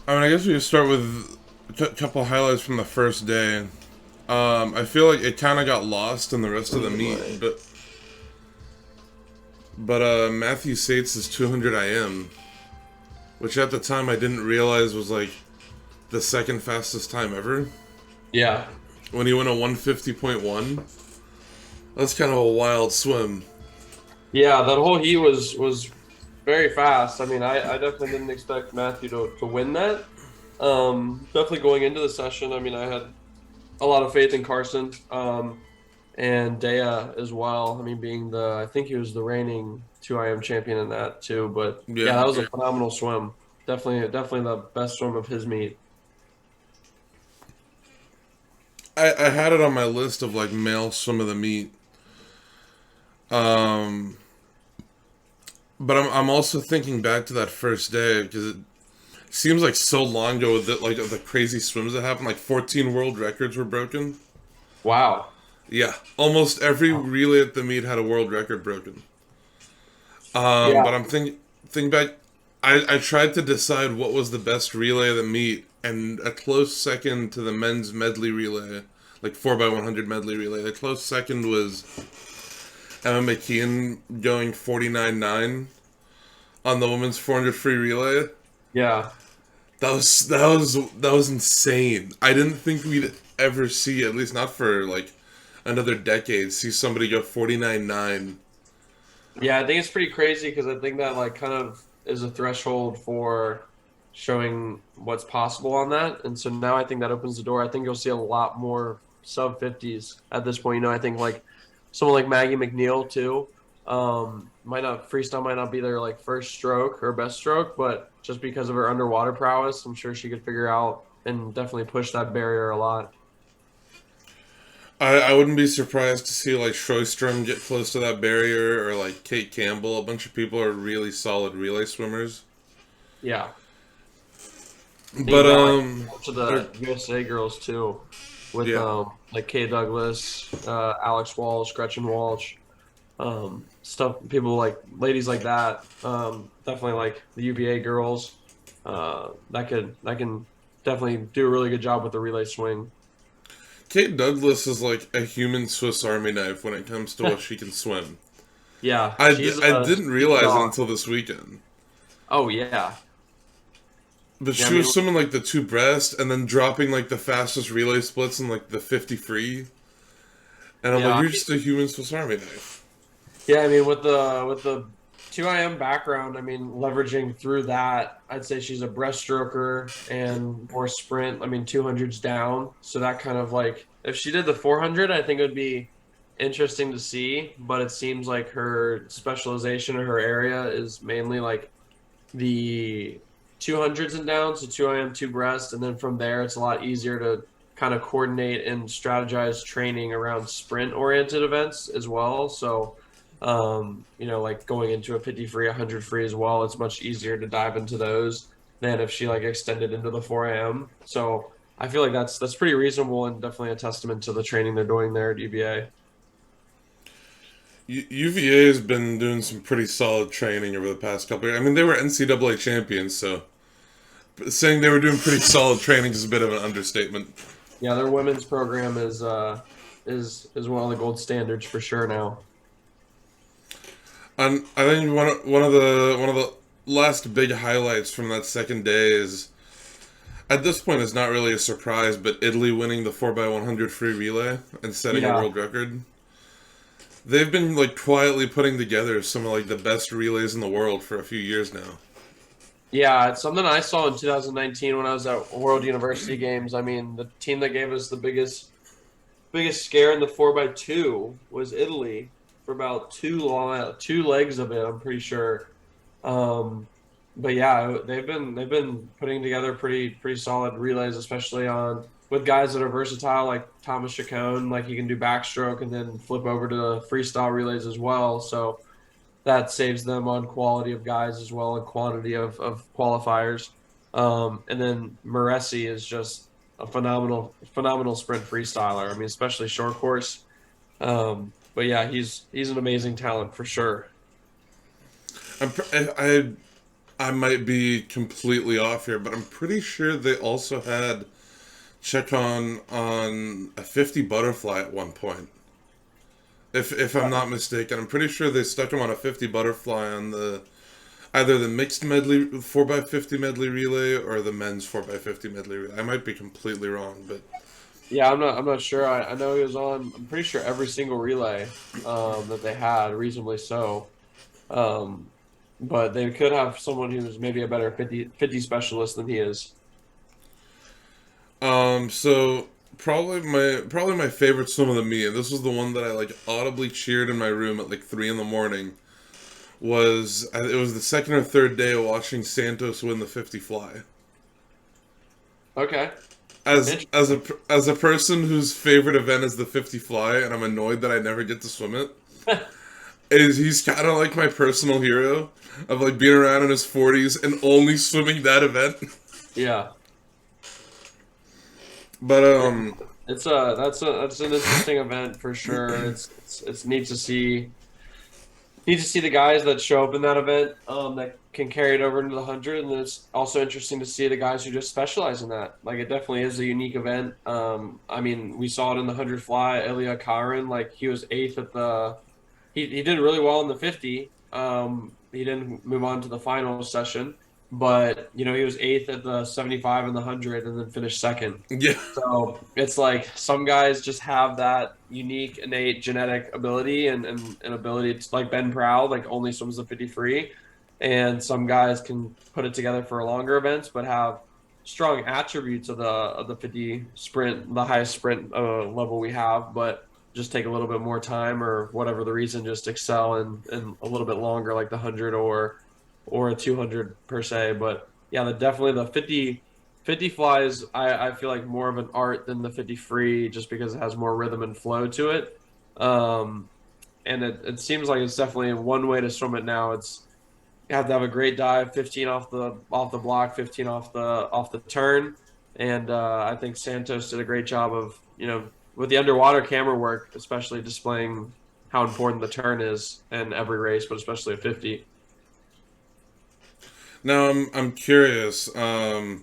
I mean, I guess we could start with a couple highlights from the first day. I feel like it kind of got lost in the rest of the meet, but Matthew Sates' 200 IM, which at the time I didn't realize was like the second fastest time ever. Yeah. When he went a 150.1, that's kind of a wild swim. Yeah, that whole heat was very fast. I mean, I definitely didn't expect Matthew to win that. Definitely going into the session, I mean, I had a lot of faith in Carson, and Dea as well. I mean, being I think he was the reigning 2IM champion in that too. But Yeah, yeah, that was a phenomenal swim. Definitely the best swim of his meet. I had it on my list of like male swim of the meet. Um, but I'm also thinking back to that first day because it seems like so long ago that like of the crazy swims that happened. Like 14 world records were broken. Wow. Yeah, almost every relay at the meet had a world record broken. Yeah. But I'm think back. I tried to decide what was the best relay of the meet, and a close second to the men's medley relay, like 4x100 medley relay. A close second was Emma McKeon going 49.9 on the women's 400 free relay. Yeah. That was insane. I didn't think we'd ever see, at least not for like another decade, see somebody go 49.9. Yeah, I think it's pretty crazy because I think that like kind of is a threshold for showing what's possible on that. And so now I think that opens the door. I think you'll see a lot more sub 50s at this point. I think like someone like Maggie McNeil too. Might not freestyle might not be their like first stroke or best stroke, but just because of her underwater prowess, I'm sure she could figure out and definitely push that barrier a lot. I wouldn't be surprised to see like Sjöström get close to that barrier or like Kate Campbell. A bunch of people are really solid relay swimmers. Yeah. You But got like to er, the USA girls too, with yeah, like Kay Douglas, Alex Walsh, Gretchen Walsh, stuff. People like ladies like that. Definitely like the UVA girls. That can definitely do a really good job with the relay swing. Kate Douglas is like a human Swiss Army knife when it comes to what she can swim. Yeah, I didn't she's a realize it dog. until this weekend. Oh yeah, But yeah. I she mean, was swimming like the two breast and then dropping like the fastest relay splits in like the 50 free. And I'm like, yeah. you're just a human Swiss Army knife. Yeah, I mean with the 2IM background, I mean leveraging through that, I'd say she's a breaststroker and more sprint. I mean 200's down, so that kind of like if she did the 400, I think it would be interesting to see. But it seems like her specialization or her area is mainly like the 200s and down, so 2IM, two breast, and then from there it's a lot easier to kind of coordinate and strategize training around sprint oriented events as well. So like going into a 50 free, 100 free as well, it's much easier to dive into those than if she like extended into the 4AM. So I feel like that's pretty reasonable and definitely a testament to the training they're doing there at UVA. UVA has been doing some pretty solid training over the past couple of years. I mean, they were NCAA champions, so saying they were doing pretty solid training is a bit of an understatement. Yeah, their women's program is one of the gold standards for sure now. And I think one of the last big highlights from that second day is at this point it's not really a surprise, but Italy winning the 4x100 free relay and setting a Yeah. world record. They've been like quietly putting together some of like the best relays in the world for a few years now. Yeah, it's something I saw in 2019 when I was at World University Games. I mean, the team that gave us the biggest scare in the 4x2 was Italy for about two legs of it, I'm pretty sure. Um, but yeah, they've been putting together pretty solid relays, especially on with guys that are versatile like Thomas Chacon, like he can do backstroke and then flip over to freestyle relays as well. So that saves them on quality of guys as well and quantity of qualifiers. And then Moresi is just a phenomenal sprint freestyler. I mean, especially short course. But yeah, he's an amazing talent for sure. I'm, pr- I I might be completely off here, but I'm pretty sure they also had check on a 50 butterfly at one point. If I'm not mistaken, I'm pretty sure they stuck him on a 50 butterfly on the either the mixed medley 4x50 medley relay or the men's 4x50 medley relay. I might be completely wrong, but Yeah, I'm not sure. I know he was on. I'm pretty sure every single relay that they had, reasonably so. Um, but they could have someone who's maybe a better 50 specialist than he is. so probably my favorite swim of the meet, and this was the one that I like audibly cheered in my room at like 3 in the morning. It was the second or third day of watching Santos win the 50 fly. Okay. As a person whose favorite event is the 50 fly, and I'm annoyed that I never get to swim it, is he's kind of like my personal hero of like being around in his 40s and only swimming that event. Yeah. But That's an interesting event for sure. It's neat to see. Need to see the guys that show up in that event that can carry it over into the 100, and then it's also interesting to see the guys who just specialize in that. Like, it definitely is a unique event. I mean, we saw it in the 100 fly. Elia Karin, like, he was eighth at the he did really well in the 50. He didn't move on to the final session, but you know, he was eighth at the 75 and the 100, and then finished second. yeah, So it's like some guys just have that unique innate genetic ability and ability to, like Ben Proud, like only swims the 50 free, and some guys can put it together for longer events, but have strong attributes of the 50 sprint, the highest sprint level we have, but just take a little bit more time or whatever the reason, just excel in a little bit longer, like the 100 or a 200 per se. But yeah, definitely the 50 flies, I feel like more of an art than the 50 free just because it has more rhythm and flow to it. And it seems like it's definitely one way to swim it now. It's you have to have a great dive, 15 off the block, 15 off the turn. And I think Santos did a great job of, you know, with the underwater camera work, especially displaying how important the turn is in every race, but especially at 50. now I'm curious because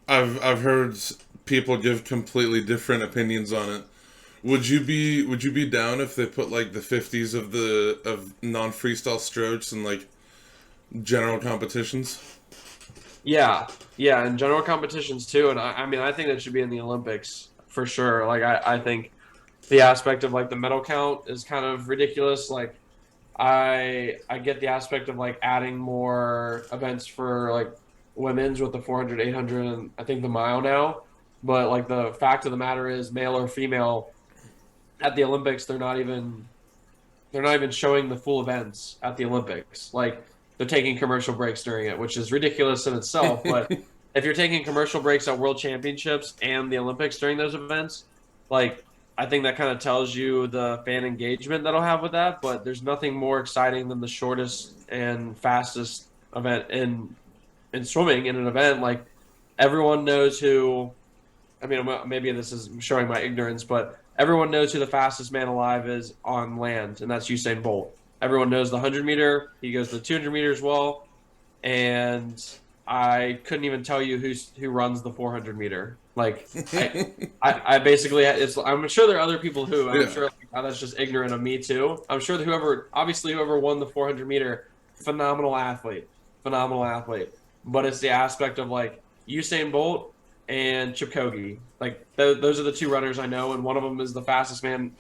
I've heard people give completely different opinions on it. Would you be down if they put like the 50s of non freestyle strokes and like general competitions? Yeah, yeah, and general competitions too. And I mean, I think that should be in the Olympics for sure. Like, I think the aspect of like the medal count is kind of ridiculous. Like, I get the aspect of like adding more events for like women's with the 400, 800, and I think the mile now. But like the fact of the matter is, male or female at the Olympics, they're not even showing the full events at the Olympics. Like, they're taking commercial breaks during it, which is ridiculous in itself. But if you're taking commercial breaks at World Championships and the Olympics during those events, like, I think that kind of tells you the fan engagement that I'll have with that. But there's nothing more exciting than the shortest and fastest event in swimming in an event. Like, everyone knows who. I mean, maybe this is showing my ignorance, but everyone knows who the fastest man alive is on land, and that's Usain Bolt. Everyone knows the 100 meter. He goes the 200 meters well, and I couldn't even tell you who runs the 400 meter. Like, I basically, I'm sure there are other people who, I'm Yeah. sure like, that's just ignorant of me too. I'm sure that whoever won the 400 meter, phenomenal athlete, phenomenal athlete. But it's the aspect of like Usain Bolt and Chipchoge. Like, those are the two runners I know, and one of them is the fastest man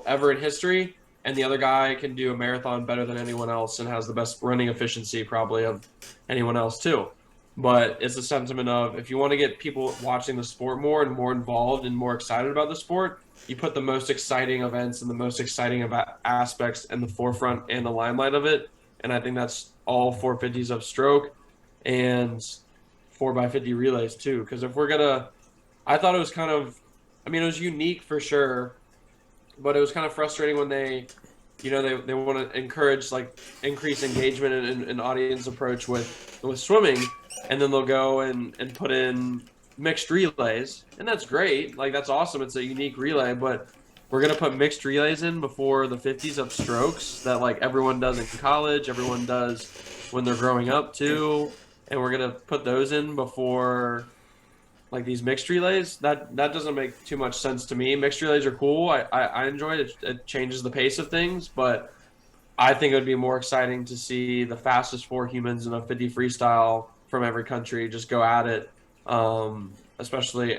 ever in history, and the other guy can do a marathon better than anyone else and has the best running efficiency probably of anyone else too. But it's a sentiment of, if you want to get people watching the sport more and more involved and more excited about the sport, you put the most exciting events and the most exciting aspects in the forefront and the limelight of it. And I think that's all 450s of stroke and 4x50 relays too. Because if we're gonna, I thought it was kind of, I mean, it was unique for sure, but it was kind of frustrating when they want to encourage like increase engagement and audience approach with swimming, and then they'll go and put in mixed relays, and that's great. Like, that's awesome. It's a unique relay, but we're gonna put mixed relays in before the 50s of strokes that like everyone does in college, everyone does when they're growing up too, and we're gonna put those in before like these mixed relays. That doesn't make too much sense to me. Mixed relays are cool. I enjoy it. It changes the pace of things, but I think it would be more exciting to see the fastest four humans in a 50 freestyle from every country just go at it, especially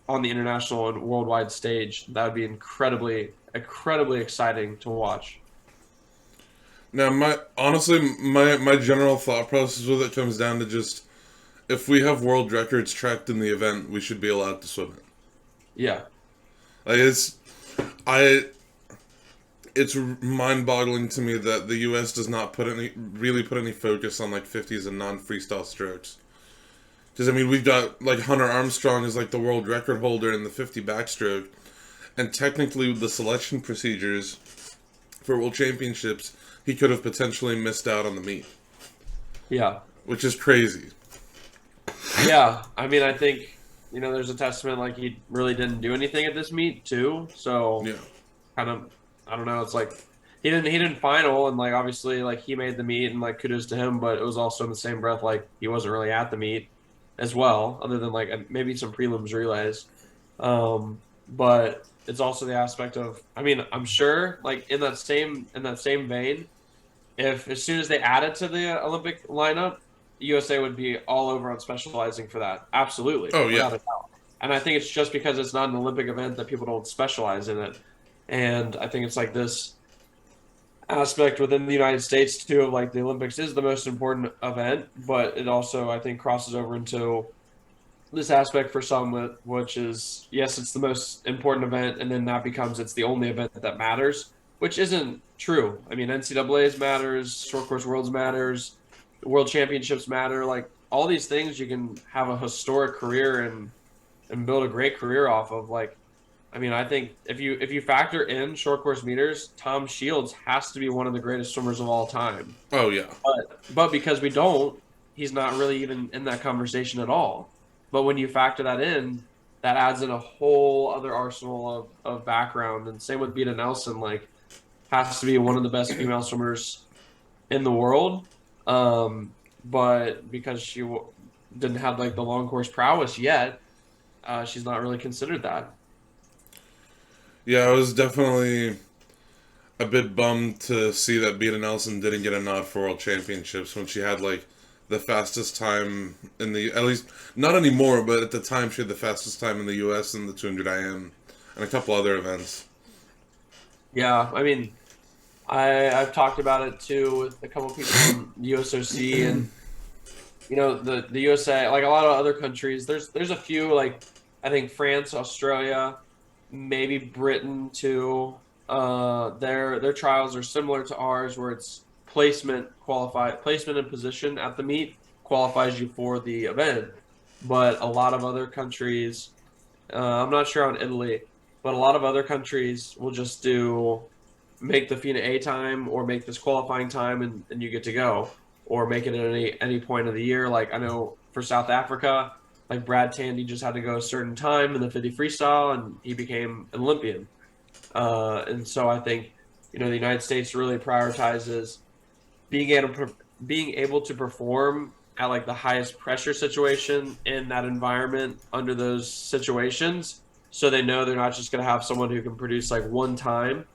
on the international and worldwide stage. That would be incredibly exciting to watch. Now, my general thought process with it comes down to just if we have world records tracked in the event, we should be allowed to swim it. Yeah, Like I, it's mind-boggling to me that the U.S. does not really put any focus on like 50s and non-freestyle strokes. Because I mean, we've got like Hunter Armstrong is like the world record holder in the 50 backstroke, and technically with the selection procedures for World Championships, he could have potentially missed out on the meet, yeah, which is crazy. yeah. I mean, I think there's a testament like he really didn't do anything at this meet too. So Yeah. kind of, I don't know. It's like he didn't final, and like obviously like he made the meet, and like kudos to him. But it was also in the same breath like he wasn't really at the meet as well, other than like maybe some prelims relays. But it's also the aspect of, I mean, I'm sure like in that same vein, if as soon as they add it to the Olympic lineup, USA would be all over on specializing for that. Absolutely, Oh without yeah. a doubt. And I think it's just because it's not an Olympic event that people don't specialize in it. And I think it's like this aspect within the United States too of like the Olympics is the most important event, but it also I think crosses over into this aspect for some, which is yes, it's the most important event, and then that becomes it's the only event that matters, which isn't true. I mean, NCAA's matters, short course worlds matters, world championships matter. Like all these things, you can have a historic career and build a great career off of. Like, I mean, I think if you factor in short course meters, Tom Shields has to be one of the greatest swimmers of all time. Oh yeah. But because we don't, he's not really even in that conversation at all. But when you factor that in, that adds in a whole other arsenal of background. And same with Beata Nelson, like has to be one of the best female swimmers in the world. But because she didn't have like the long course prowess yet, she's not really considered that. Yeah, I was definitely a bit bummed to see that Beata Nelson didn't get a nod for World Championships when she had like the fastest time in the, at least not anymore, but at the time she had the fastest time in the U.S. in the 200 IM and a couple other events. Yeah, I mean, I've talked about it too with a couple people from USOC and the USA, like a lot of other countries. There's a few like I think France, Australia, maybe Britain too. Their trials are similar to ours, where it's placement and position at the meet qualifies you for the event. But a lot of other countries, I'm not sure on Italy, but a lot of other countries will just do make the FINA A time or make this qualifying time and you get to go, or make it at any point of the year. Like I know for South Africa, like Brad Tandy just had to go a certain time in the 50 freestyle and he became an Olympian. And so I think the United States really prioritizes being able to perform at like the highest pressure situation in that environment under those situations, so they know they're not just going to have someone who can produce like one time,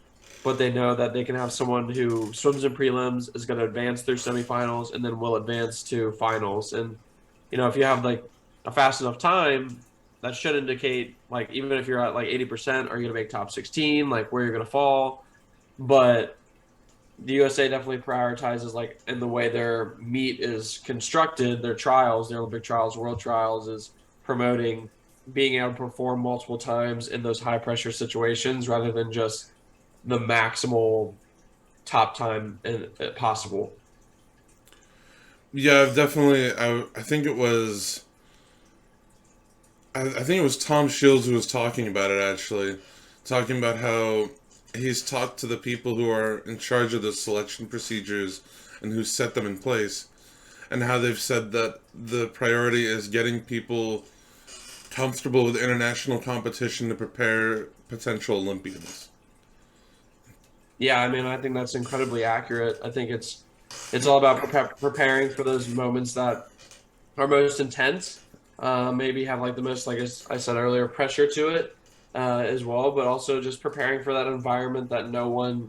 but they know that they can have someone who swims in prelims, is going to advance through semifinals, and then will advance to finals. And if you have like a fast enough time, that should indicate like even if you're at like 80%, are you going to make top 16, like where you're going to fall. But the USA definitely prioritizes like in the way their meet is constructed, their trials, their Olympic trials, world trials is promoting being able to perform multiple times in those high pressure situations rather than just the maximal top time possible. Yeah, I've definitely. I think it was. I think it was Tom Shields who was talking about it actually, talking about how he's talked to the people who are in charge of the selection procedures and who set them in place, and how they've said that the priority is getting people comfortable with international competition to prepare potential Olympians. Yeah, I mean, I think that's incredibly accurate. I think It's all about preparing for those moments that are most intense. Maybe have like the most, like I said earlier, pressure to it as well, but also just preparing for that environment that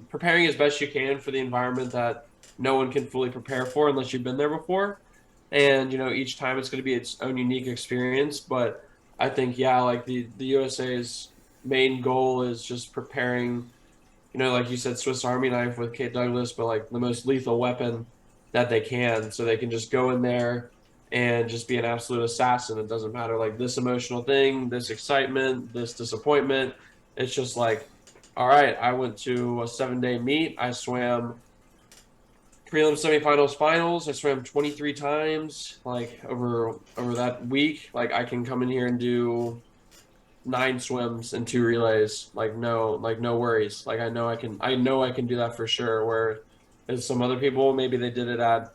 preparing as best you can for the environment that no one can fully prepare for unless you've been there before. And, each time it's going to be its own unique experience. But I think, yeah, like the USA's main goal is just preparing, like you said, Swiss Army knife with Kate Douglas, but like the most lethal weapon that they can, so they can just go in there and just be an absolute assassin. It doesn't matter like this emotional thing, this excitement, this disappointment. It's just like, all right, I went to a 7-day meet. I swam prelims, semifinals, finals. I swam 23 times, like over that week. Like I can come in here and do 9 swims and 2 relays. Like no worries. Like I know I can do that for sure. Where as some other people, maybe they did it at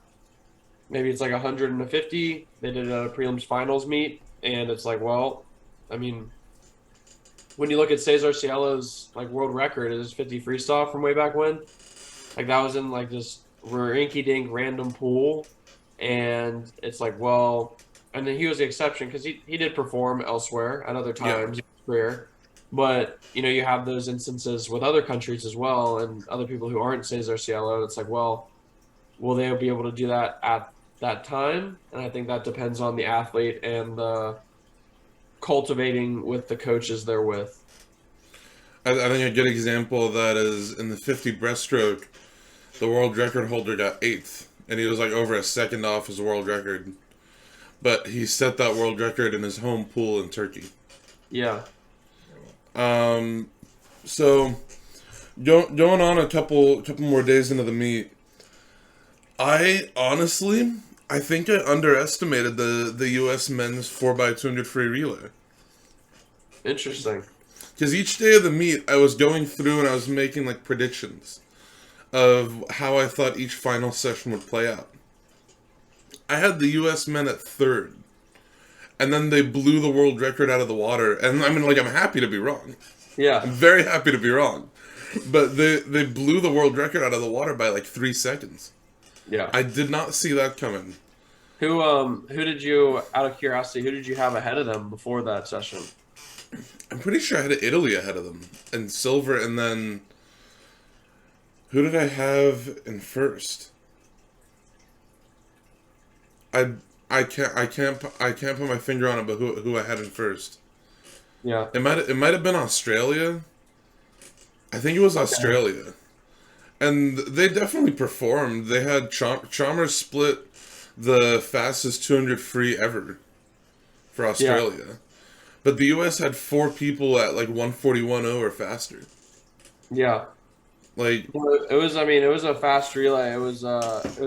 maybe it's like 150. They did it at a prelims finals meet, and it's like, well, I mean, when you look at Cesar Cielo's like world record, it is 50 freestyle from way back when. Like that was in like this rinky dink random pool, and it's like, well, and then he was the exception because he did perform elsewhere at other Yeah. times in his career. But you have those instances with other countries as well, and other people who aren't Cesar Cielo. It's like, well, will they be able to do that at that time? And I think that depends on the athlete and the cultivating with the coaches they're with. I think a good example of that is in the 50 breaststroke, the world record holder got eighth, and he was like over a second off his world record. But he set that world record in his home pool in Turkey. Yeah. So going on a couple more days into the meet, I think I underestimated the U.S. men's 4x200 free relay. Interesting. Because each day of the meet, I was going through and I was making like predictions of how I thought each final session would play out. I had the U.S. men at third, and then they blew the world record out of the water. And I mean, like, I'm happy to be wrong. Yeah. I'm very happy to be wrong. But they blew the world record out of the water by like 3 seconds. Yeah. I did not see that coming. Who did you, out of curiosity, who did you have ahead of them before that session? I'm pretty sure I had Italy ahead of them in silver, and then who did I have in first? I can't put my finger on it, but who I had in first? Yeah. It might have been Australia. I think it was Australia, and they definitely performed. They had Chalmers split the fastest 200 free ever for Australia. Yeah. But the U.S. had 4 people at like 141.0 or faster. Yeah. Like it was. I mean, it was a fast relay. It was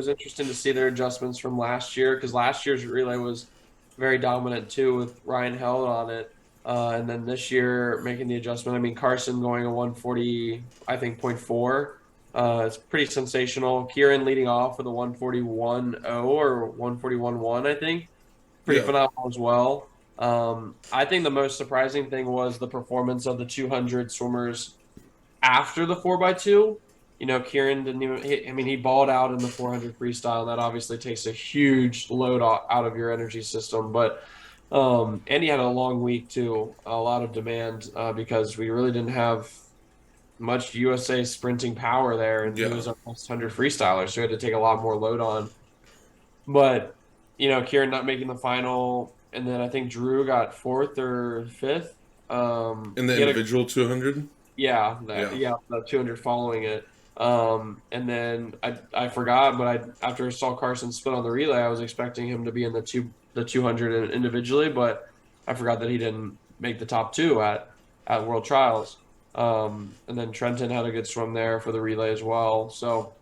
interesting to see their adjustments from last year because last year's relay was very dominant too with Ryan Held on it, and then this year making the adjustment. I mean, Carson going a 140, I think, .4. It's pretty sensational. Kieran leading off with a 141.0 or 141.1, I think. Pretty phenomenal as well. I think the most surprising thing was the performance of the 200 swimmers after the 4x2. Kieran didn't even, he balled out in the 400 freestyle, and that obviously takes a huge load out of your energy system. But, and he had a long week too, a lot of demand because we really didn't have much USA sprinting power there, and he was a 100 freestyler, so he had to take a lot more load on. But, Kieran not making the final, and then I think Drew got 4th or 5th. In the individual 200? Yeah, the 200 following it. And then I forgot, but after I saw Carson split on the relay, I was expecting him to be in the 200 individually, but I forgot that he didn't make the top 2 at World Trials. And then Trenton had a good swim there for the relay as well. So,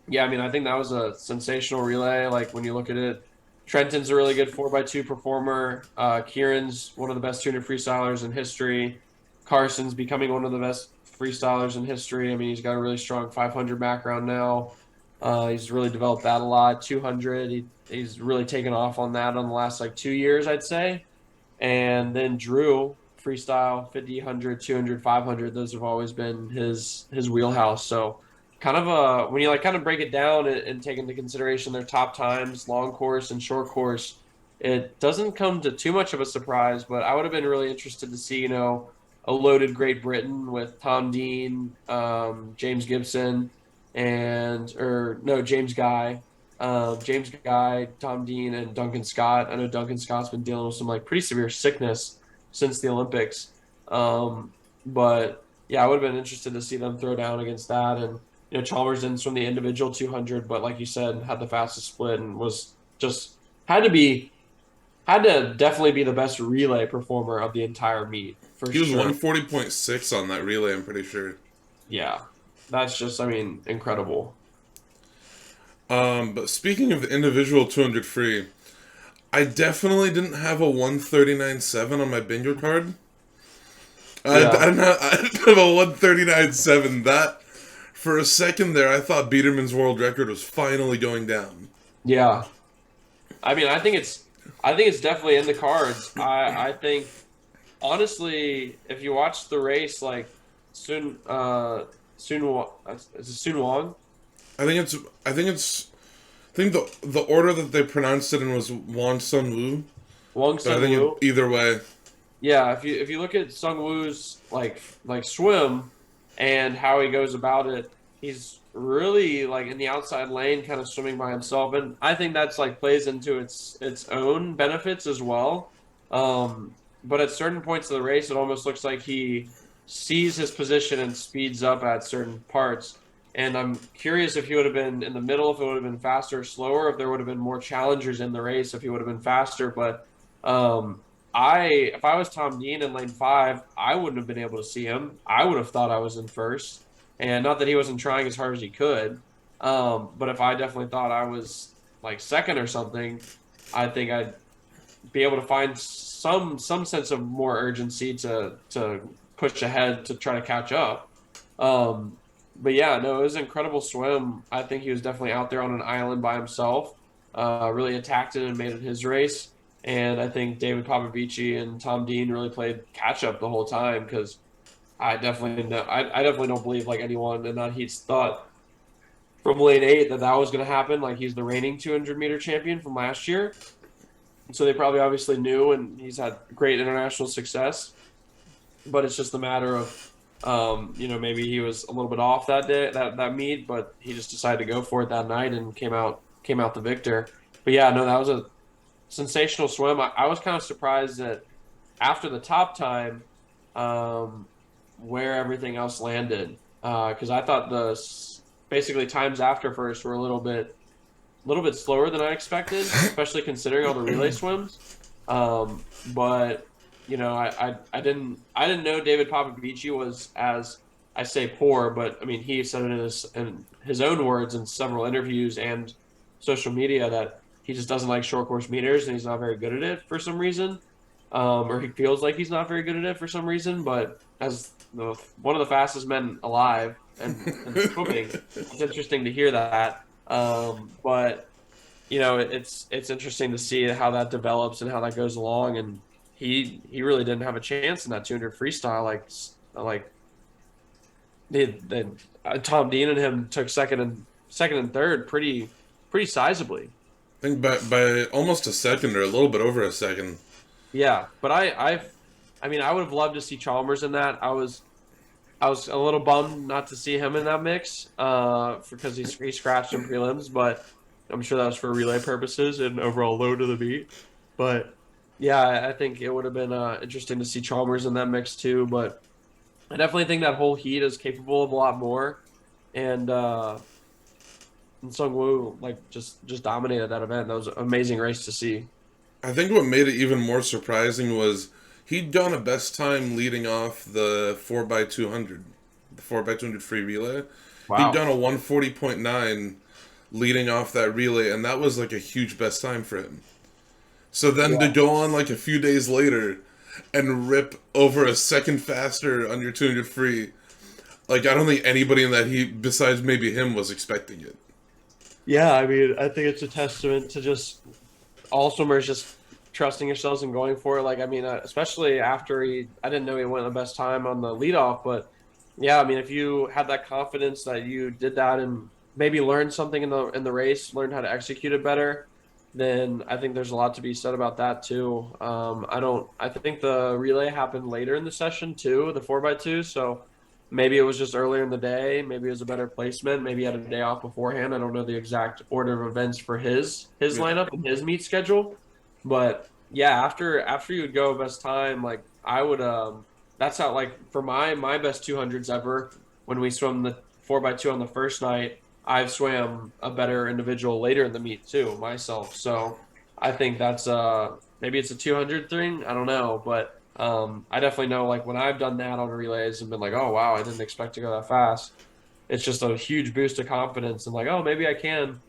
yeah, I mean, I think that was a sensational relay. Like when you look at it, Trenton's a really good 4x2 performer. Kieran's one of the best 200 freestylers in history. Carson's becoming one of the best freestylers in history. I mean, he's got a really strong 500 background now. He's really developed that a lot. 200, he's really taken off on that on the last like 2 years, I'd say. And then Drew, freestyle, 50, 100, 200, 500. Those have always been his wheelhouse. So kind of when you like kind of break it down and take into consideration their top times, long course and short course, it doesn't come to too much of a surprise. But I would have been really interested to see, a loaded Great Britain with Tom Dean, James Gibson, and or no James Guy, Tom Dean, and Duncan Scott. I know Duncan Scott's been dealing with some like pretty severe sickness since the Olympics, but yeah, I would have been interested to see them throw down against that. And Chalmers in from the individual 200, but like you said, had the fastest split and was just had to be had to definitely be the best relay performer of the entire meet for He was sure. 140.6 on that relay, I'm pretty sure. Yeah, that's just I mean incredible. But speaking of the individual 200 free, I definitely didn't have a 139.7 on my bingo card. Yeah, I didn't have a 139.7. That, for a second there, I thought Biederman's world record was finally going down. yeah. I mean, I think it's definitely in the cards. I think honestly, if you watch the race, like Sun is it Sun Wong? I think it's, I think it's, I think the order that they pronounced it in was Wan Sun Wu, Wong but I Sun think Wu. either way, Yeah, if you look at Sung Woo's like swim and how he goes about it, he's really like in the outside lane, kind of swimming by himself, and I think that's like plays into its own benefits as well. But at certain points of the race, it almost looks like he sees his position and speeds up at certain parts. And I'm curious if he would have been in the middle, if it would have been faster or slower, if there would have been more challengers in the race, if he would have been faster. But if I was Tom Dean in lane five, I wouldn't have been able to see him. I would have thought I was in first, and not that he wasn't trying as hard as he could. But if I definitely thought I was like second or something, I think I'd be able to find some sense of more urgency to push ahead to try to catch up. But yeah, no, it was an incredible swim. I think he was definitely out there on an island by himself. Really attacked it and made it his race. And I think David Papavici and Tom Dean really played catch up the whole time because I definitely don't believe like anyone in that heat's thought from lane eight that was going to happen. Like he's the reigning 200-meter champion from last year, so they probably obviously knew, and he's had great international success. But it's just a matter of, maybe he was a little bit off that day, that meet, but he just decided to go for it that night and came out the victor. But yeah, no, that was a sensational swim. I was kind of surprised that after the top time, where everything else landed, because I thought basically times after first were a little bit slower than I expected, especially considering all the relay swims. But I didn't know David Papavici was as I say poor, but I mean he said it in his own words in several interviews and social media that he just doesn't like short course meters and he's not very good at it for some reason, or he feels like he's not very good at it for some reason. But as one of the fastest men alive and swimming, it's interesting to hear that. But it's interesting to see how that develops and how that goes along. And he really didn't have a chance in that 200 freestyle. Like Tom Dean and him took second and third pretty sizably. I think by almost a second or a little bit over a second. Yeah, but I mean, I would have loved to see Chalmers in that. I was a little bummed not to see him in that mix, because he scratched in prelims, but I'm sure that was for relay purposes and overall load of the beat. But yeah, I think it would have been interesting to see Chalmers in that mix too. But I definitely think that whole heat is capable of a lot more, and Sung Woo like just dominated that event. That was an amazing race to see. I think what made it even more surprising was he'd done a best time leading off the 4x200, the 4x200 free relay. He'd Wow. done a 140.9 leading off that relay, and that was like a huge best time for him. So then to Yeah. go on like a few days later and rip over a second faster on your 200 free, like I don't think anybody in that heat, besides maybe him, was expecting it. Yeah, I mean, I think it's a testament to just all swimmers just trusting yourselves and going for it. Like, I mean, especially after I didn't know he went the best time on the leadoff, but Yeah, I mean, if you had that confidence that you did that and maybe learned something in the race, learned how to execute it better, then I think there's a lot to be said about that too. I think the relay happened later in the session too, the 4x2. So maybe it was just earlier in the day. Maybe it was a better placement. Maybe he had a day off beforehand. I don't know the exact order of events for his Yeah. lineup and his meet schedule, but yeah, after you would go best time, like I would that's how like for my best 200s ever when we swim the 4x2 on the first night. I've swam a better individual later in the meet too myself. So I think that's maybe it's a 200 thing. I don't know, but I definitely know like when I've done that on relays and been like, oh wow, I didn't expect to go that fast. It's just a huge boost of confidence and like, oh, maybe I can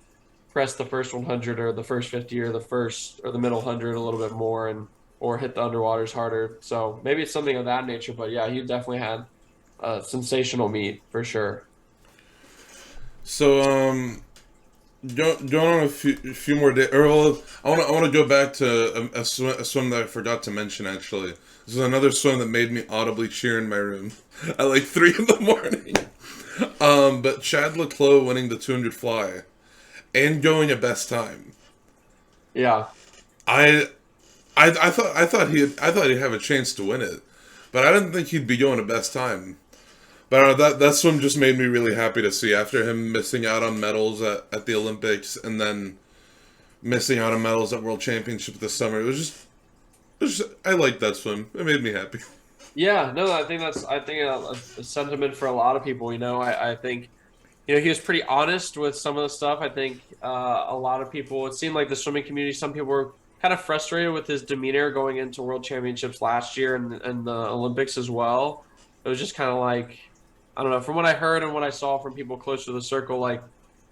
press the first 100 or the first 50 or the first or the middle 100 a little bit more and or hit the underwaters harder. So maybe it's something of that nature. But yeah, he definitely had a sensational meet for sure. So going on a few more days. Or well, I want to go back to a swim that I forgot to mention. Actually, this is another swim that made me audibly cheer in my room at like 3 in the morning. But Chad Leclos winning the 200 fly and going a best time. Yeah. I I thought he'd have a chance to win it, but I didn't think he'd be going a best time. But that swim just made me really happy to see after him missing out on medals at the Olympics and then missing out on medals at World Championship this summer. It was just I liked that swim. It made me happy. Yeah. No, I think a sentiment for a lot of people. I think he was pretty honest with some of the stuff. I think a lot of people, it seemed like the swimming community, some people were kind of frustrated with his demeanor going into World Championships last year and the Olympics as well. It was just kind of like, I don't know, from what I heard and what I saw from people close to the circle, like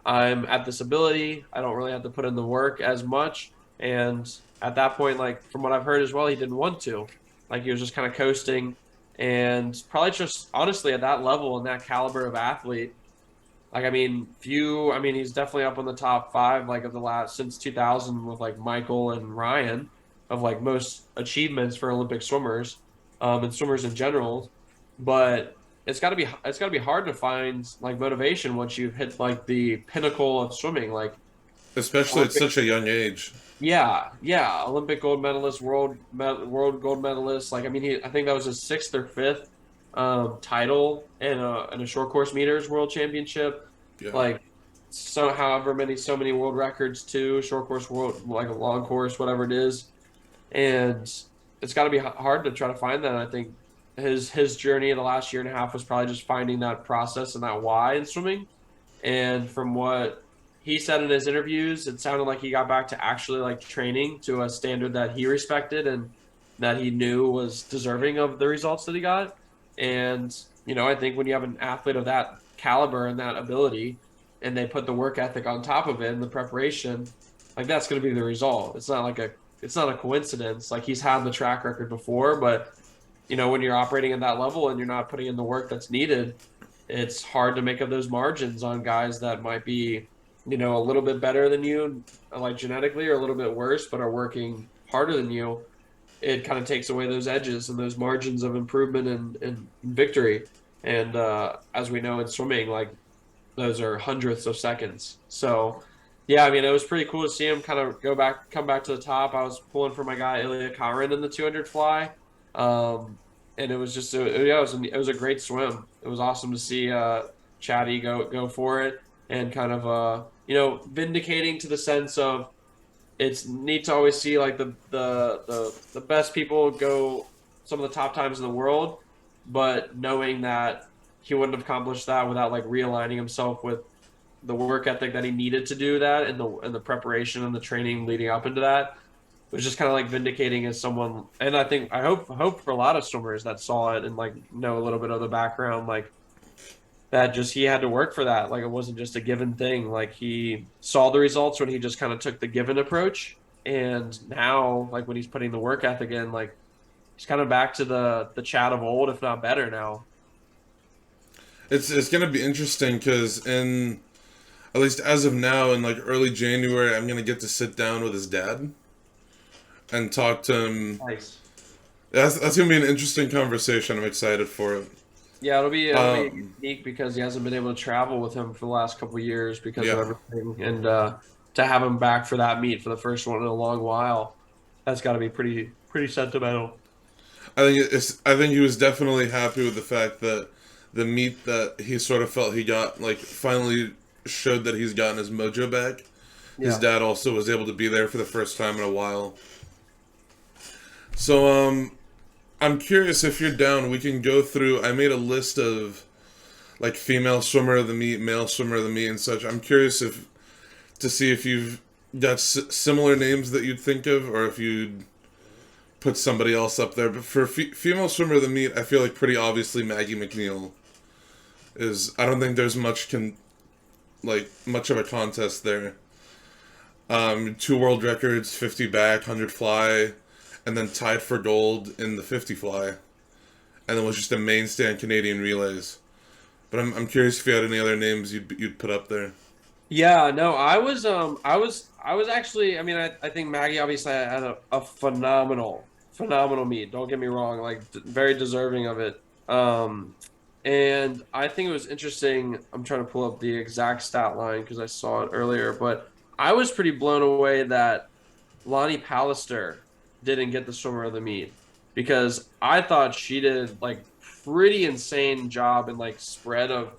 I'm at this ability. I don't really have to put in the work as much. And at that point, like from what I've heard as well, he didn't want to. Like he was just kind of coasting and probably just honestly at that level and that caliber of athlete like, I mean, he's definitely up on the top five, like of the last since 2000 with like Michael and Ryan of like most achievements for Olympic swimmers, and swimmers in general. But it's got to be hard to find like motivation once you've hit like the pinnacle of swimming, like Especially at Olympic. such a young age. Yeah, yeah, Olympic gold medalist, world gold medalist. Like, I mean, I think that was his sixth or fifth title in a short course meters world championship. Yeah. Like, so many world records too, short course world, like a long course, whatever it is, and it's got to be hard to try to find that. I think his journey in the last year and a half was probably just finding that process and that why in swimming. And from what he said in his interviews, it sounded like he got back to actually like training to a standard that he respected and that he knew was deserving of the results that he got. And, I think when you have an athlete of that caliber and that ability and they put the work ethic on top of it and the preparation, like that's going to be the result. It's not a coincidence. Like he's had the track record before, but when you're operating at that level and you're not putting in the work that's needed, it's hard to make up those margins on guys that might be, a little bit better than you, like genetically, or a little bit worse, but are working harder than you. It kind of takes away those edges and those margins of improvement and victory. And as we know in swimming, like those are hundredths of seconds. So, yeah, I mean, it was pretty cool to see him kind of come back to the top. I was pulling for my guy Ilya Karin in the 200 fly, and it was just, yeah, it was a great swim. It was awesome to see Chatty go for it and kind of vindicating to the sense of it's neat to always see like the best people go some of the top times in the world, but knowing that he wouldn't have accomplished that without like realigning himself with the work ethic that he needed to do that and the preparation and the training leading up into that. It was just kind of like vindicating as someone, and I hope for a lot of swimmers that saw it and like know a little bit of the background, like that just he had to work for that. Like it wasn't just a given thing. Like he saw the results when he just kind of took the given approach. And now, like when he's putting the work ethic in, like he's kind of back to the chat of old, if not better now. It's gonna be interesting because in at least as of now in like early January, I'm gonna get to sit down with his dad and talk to him. Nice. That's gonna be an interesting conversation. I'm excited for it. Yeah, it'll be Um, unique because he hasn't been able to travel with him for the last couple of years because of yeah, everything, and to have him back for that meet for the first one in a long while, that's got to be pretty sentimental. I think he was definitely happy with the fact that the meat that he sort of felt he got like finally showed that he's gotten his mojo back. His Yeah. dad also was able to be there for the first time in a while. So I'm curious if you're down. We can go through. I made a list of like female swimmer of the meet, male swimmer of the meet, and such. I'm curious if to see if you've got similar names that you'd think of, or if you'd put somebody else up there. But for female swimmer of the meet, I feel like pretty obviously Maggie McNeil is. I don't think there's much of a contest there. Two world records, 50 back, 100 fly, and then tied for gold in the 50 fly, and then was just a mainstay in Canadian relays. But I'm curious if you had any other names you'd put up there. Yeah, no, I was actually, I mean, I think Maggie obviously had a phenomenal meet. Don't get me wrong, like very deserving of it. And I think it was interesting. I'm trying to pull up the exact stat line because I saw it earlier, but I was pretty blown away that Lonnie Pallister didn't get the swimmer of the meet because I thought she did like pretty insane job in like spread of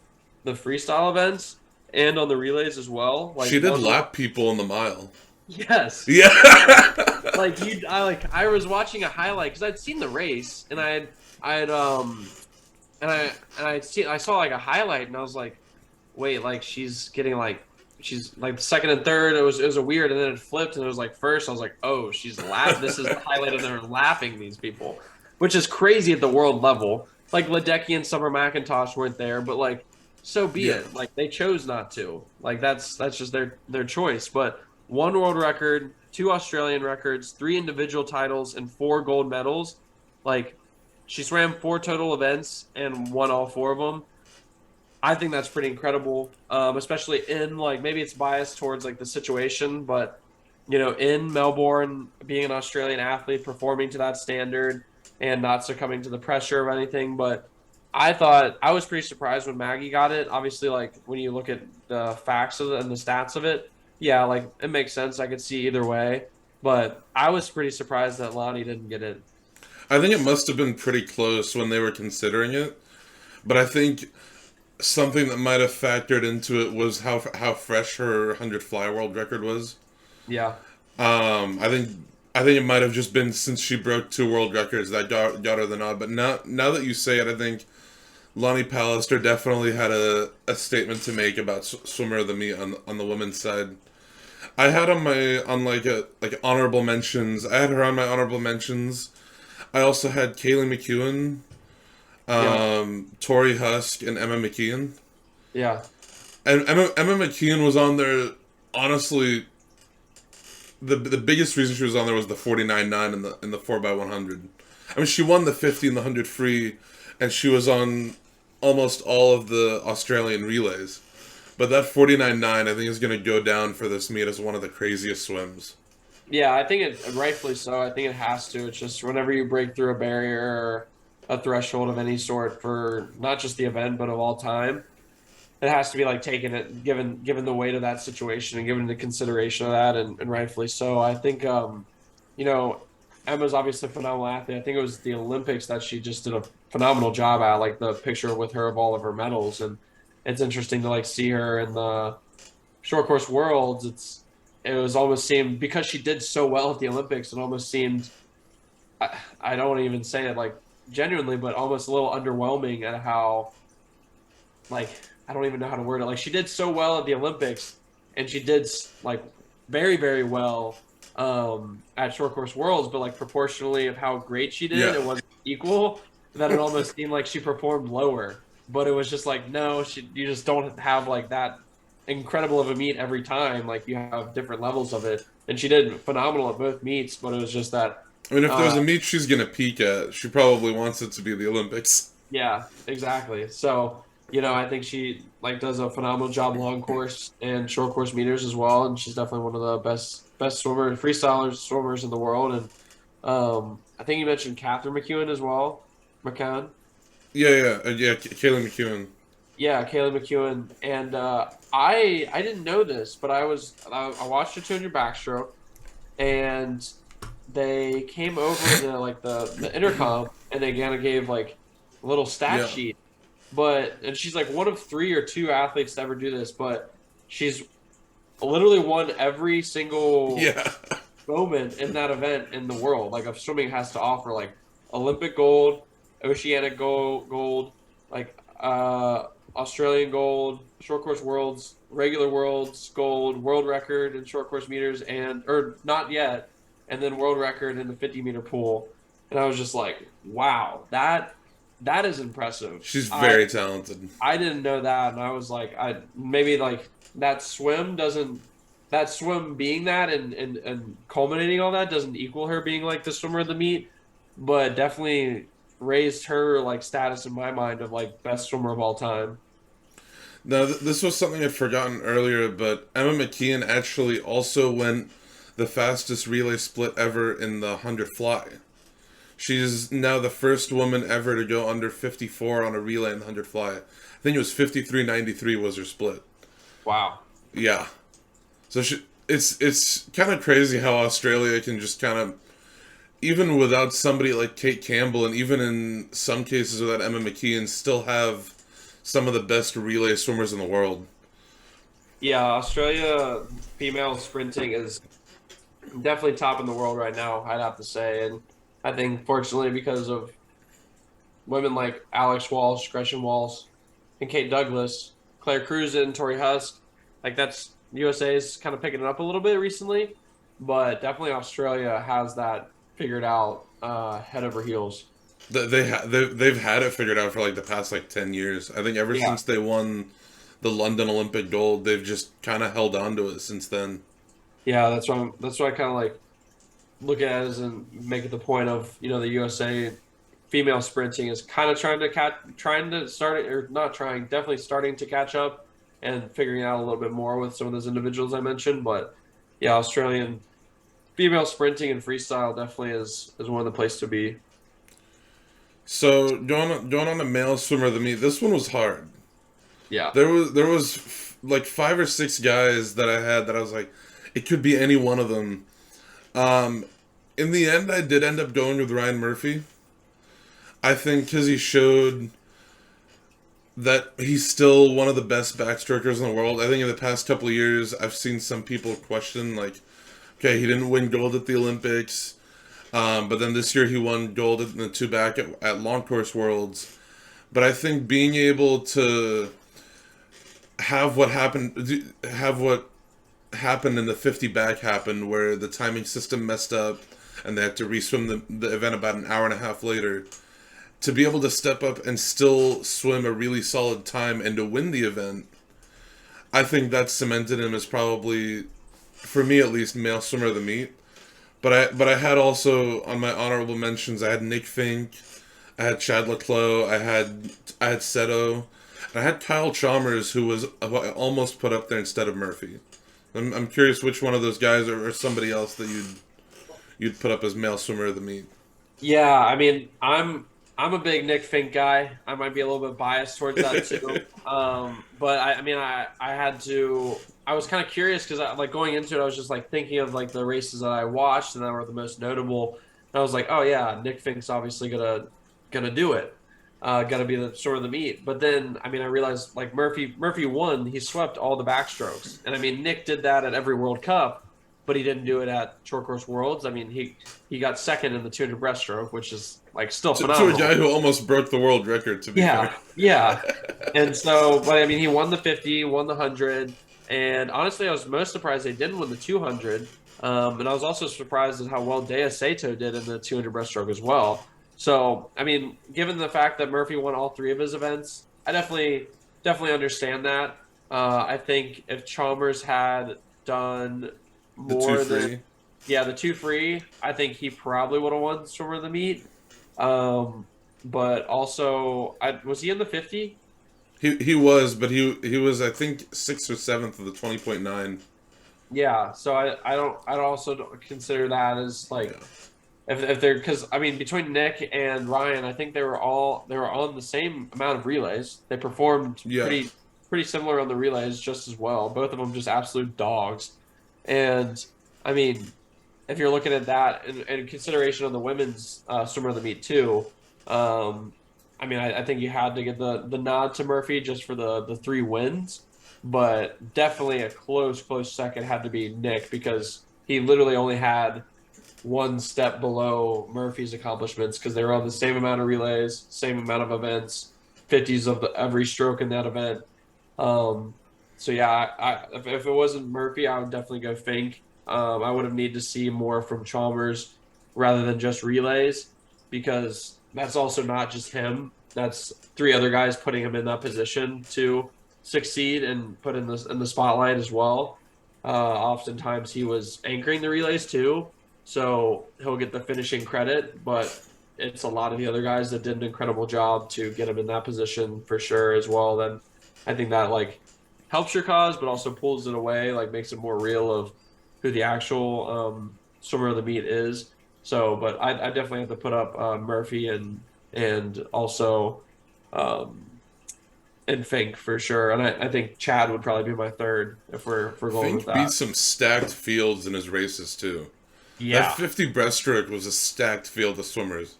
the freestyle events and on the relays as well. Like She did one, lap people in the mile. yes, Yeah. I was watching a highlight because I'd seen the race and I'd I saw like a highlight and I was like, wait, like she's like second and third. It was a weird, and then it flipped and it was like first. I was like, oh, she's lap. This is the highlight of her lapping these people, which is crazy at the world level. Like Ledecky and Summer McIntosh weren't there, but like so be Yeah. it. Like they chose not to. Like that's just their choice. But one world record, two Australian records, three individual titles, and four gold medals. Like she swam four total events and won all four of them. I think that's pretty incredible, especially in like maybe it's biased towards like the situation, but in Melbourne, being an Australian athlete, performing to that standard and not succumbing to the pressure of anything. But I thought I was pretty surprised when Maggie got it. Obviously, like when you look at the facts of it and the stats of it, yeah, like it makes sense. I could see either way, but I was pretty surprised that Lonnie didn't get it. I think it must have been pretty close when they were considering it. But I think something that might have factored into it was how fresh her 100 fly world record was. Yeah, I think it might have just been since she broke two world records that got her the nod. But now that you say it, I think Lonnie Pallister definitely had a statement to make about swimmer of the meet on the women's side. I had on like honorable mentions. I had her on my honorable mentions. I also had Kaylee McEwen, yeah, Tori Husk, and Emma McKeon. yeah, And Emma McKeon was on there. Honestly, the biggest reason she was on there was the 49.9 in the 4x100. I mean, she won the 50 and the 100 free, and she was on almost all of the Australian relays. But that 49.9, I think, is going to go down for this meet as one of the craziest swims. yeah. I think it rightfully so. I think it has to. It's just whenever you break through a barrier or a threshold of any sort for not just the event but of all time, it has to be like taken it given the weight of that situation and given the consideration of that, and rightfully so. I think you know Emma's obviously a phenomenal athlete. I think it was the Olympics that she just did a phenomenal job at, like the picture with her of all of her medals, and it's interesting to like see her in the short course worlds. It was almost seemed because she did so well at the Olympics, it almost seemed I don't even say it like genuinely, but almost a little underwhelming at how like I don't even know how to word it. Like she did so well at the Olympics, and she did like very well at short course worlds, but like proportionally of how great she did, Yeah. it wasn't equal. That it almost seemed like she performed lower. But it was just like no, you just don't have like that incredible of a meet every time. Like you have different levels of it, and she did phenomenal at both meets. But it was just that I mean, if uh, there's a meet she's going to peak at, she probably wants it to be the Olympics. yeah, exactly. So, I think she like does a phenomenal job long course and short course meters as well, and she's definitely one of the best freestylers swimmers in the world. And I think you mentioned Catherine McEwen as well, McCann. Kaylee McEwen. Yeah, Kaylee McEwen, and I didn't know this, but I watched a 200 backstroke, and they came over the intercom, and they kind of gave like a little stat Yeah, sheet. But and she's like one of three or two athletes to ever do this, but she's literally won every single yeah. moment in that event in the world. Like if swimming has to offer like Olympic gold, Oceanic gold, like Australian gold, short course worlds, regular worlds gold, world record in short course meters, and or not yet, and then world record in the 50-meter pool. And I was just like, wow, that is impressive. She's I very talented. I didn't know that, and I was like, I maybe like that swim doesn't that swim being that and culminating all that doesn't equal her being like the swimmer of the meet, but definitely raised her like status in my mind of like best swimmer of all time. Now, this was something I'd forgotten earlier, but Emma McKeon actually also went the fastest relay split ever in the 100 fly. She's now the first woman ever to go under 54 on a relay in the 100 fly. I think it was 53.93 was her split. Wow. Yeah. So it's kind of crazy how Australia can just kind of, even without somebody like Kate Campbell, and even in some cases without Emma McKeon, still have some of the best relay swimmers in the world. Yeah, Australia female sprinting is definitely top in the world right now, I'd have to say. And I think fortunately because of women like Alex Walsh, Gretchen Walsh, and Kate Douglas, Claire Cruzen, Tori Husk, like that's USA's kind of picking it up a little bit recently, but definitely Australia has that figured out head over heels. They've had it figured out for like the past like 10 years. I think ever Yeah, since they won the London Olympic gold, they've just kind of held on to it since then. yeah, that's what I kind of like look at it as and make it the point of the USA female sprinting is kind of trying to start it or not trying, definitely starting to catch up and figuring out a little bit more with some of those individuals I mentioned. But yeah, Australian female sprinting and freestyle definitely is one of the places to be. So going on the male swimmer of the meet, this one was hard. Yeah. There was like five or six guys that I had that I was like, it could be any one of them. Um, in the end, I did end up going with Ryan Murphy. I think because he showed that he's still one of the best backstrokers in the world. I think in the past couple of years, I've seen some people question, like, okay, he didn't win gold at the Olympics, but then this year he won gold in the two back at Long Course Worlds. But I think being able to have what happened in the 50 back happen, where the timing system messed up and they had to reswim the event about an hour and a half later, to be able to step up and still swim a really solid time and to win the event, I think that cemented him as probably, for me at least, male swimmer of the meet. But I had also on my honorable mentions, I had Nick Fink, I had Chad Leclos, I had Seto, and I had Kyle Chalmers, who was almost put up there instead of Murphy. I'm curious which one of those guys or somebody else that you'd put up as male swimmer of the meet. Yeah, I mean, I'm a big Nick Fink guy. I might be a little bit biased towards that too. But I mean, I had to. I was kind of curious because like going into it, I was just like thinking of like the races that I watched and that were the most notable. And I was like, oh yeah, Nick Fink's obviously gonna do it. Gonna be the sort of the meet. But then I mean, I realized like Murphy won. He swept all the backstrokes, and I mean Nick did that at every World Cup, but he didn't do it at Short Course Worlds. I mean he got second in the 200 breaststroke, which is like still To a phenomenal. guy who almost broke the world record, to be Yeah, fair. yeah. And so, but I mean, he won the 50, won the 100, and honestly, I was most surprised they didn't win the 200. And I was also surprised at how well Dea Sato did in the 200 breaststroke as well. So, I mean, given the fact that Murphy won all three of his events, I definitely understand that. I think if Chalmers had done The two more than free. yeah the two free, I think he probably would have won swimmer of the meet. Um, but also, was he in the 50? He was, but he was I think sixth or seventh of the 20.9. Yeah. So I don't also don't consider that as like Yeah. If they're because I mean between Nick and Ryan, I think they were on the same amount of relays. They performed Yeah. pretty similar on the relays just as well. Both of them just absolute dogs. And I mean, if you're looking at that and consideration on the women's swimmer of the meet too, um, I mean, I think you had to get the nod to Murphy just for the three wins, but definitely a close second had to be Nick because he literally only had one step below Murphy's accomplishments because they were on the same amount of relays, same amount of events, 50s of every stroke in that event. Um, so yeah, if it wasn't Murphy, I would definitely go Fink. I would have needed to see more from Chalmers rather than just relays because that's also not just him. That's three other guys putting him in that position to succeed and put in the spotlight as well. Oftentimes he was anchoring the relays too, so he'll get the finishing credit, but it's a lot of the other guys that did an incredible job to get him in that position for sure as well. Then I think that like helps your cause, but also pulls it away, like makes it more real of who the actual swimmer of the meet is. So, but I definitely have to put up Murphy and also um, and Fink for sure. And I think Chad would probably be my third if we're going with Fink beat that. some stacked fields in his races too. That Yeah. 50 breaststroke was a stacked field of swimmers.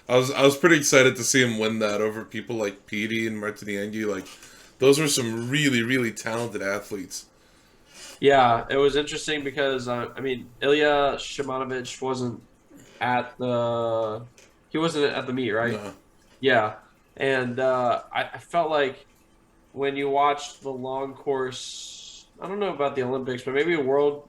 I was pretty excited to see him win that over people like Petey and Martinienghi. Like, those were some really talented athletes. Yeah, it was interesting because I mean Ilya Shimonovich he wasn't at the meet, right? No. Yeah, and I felt like when you watched the long course, I don't know about the Olympics, but maybe World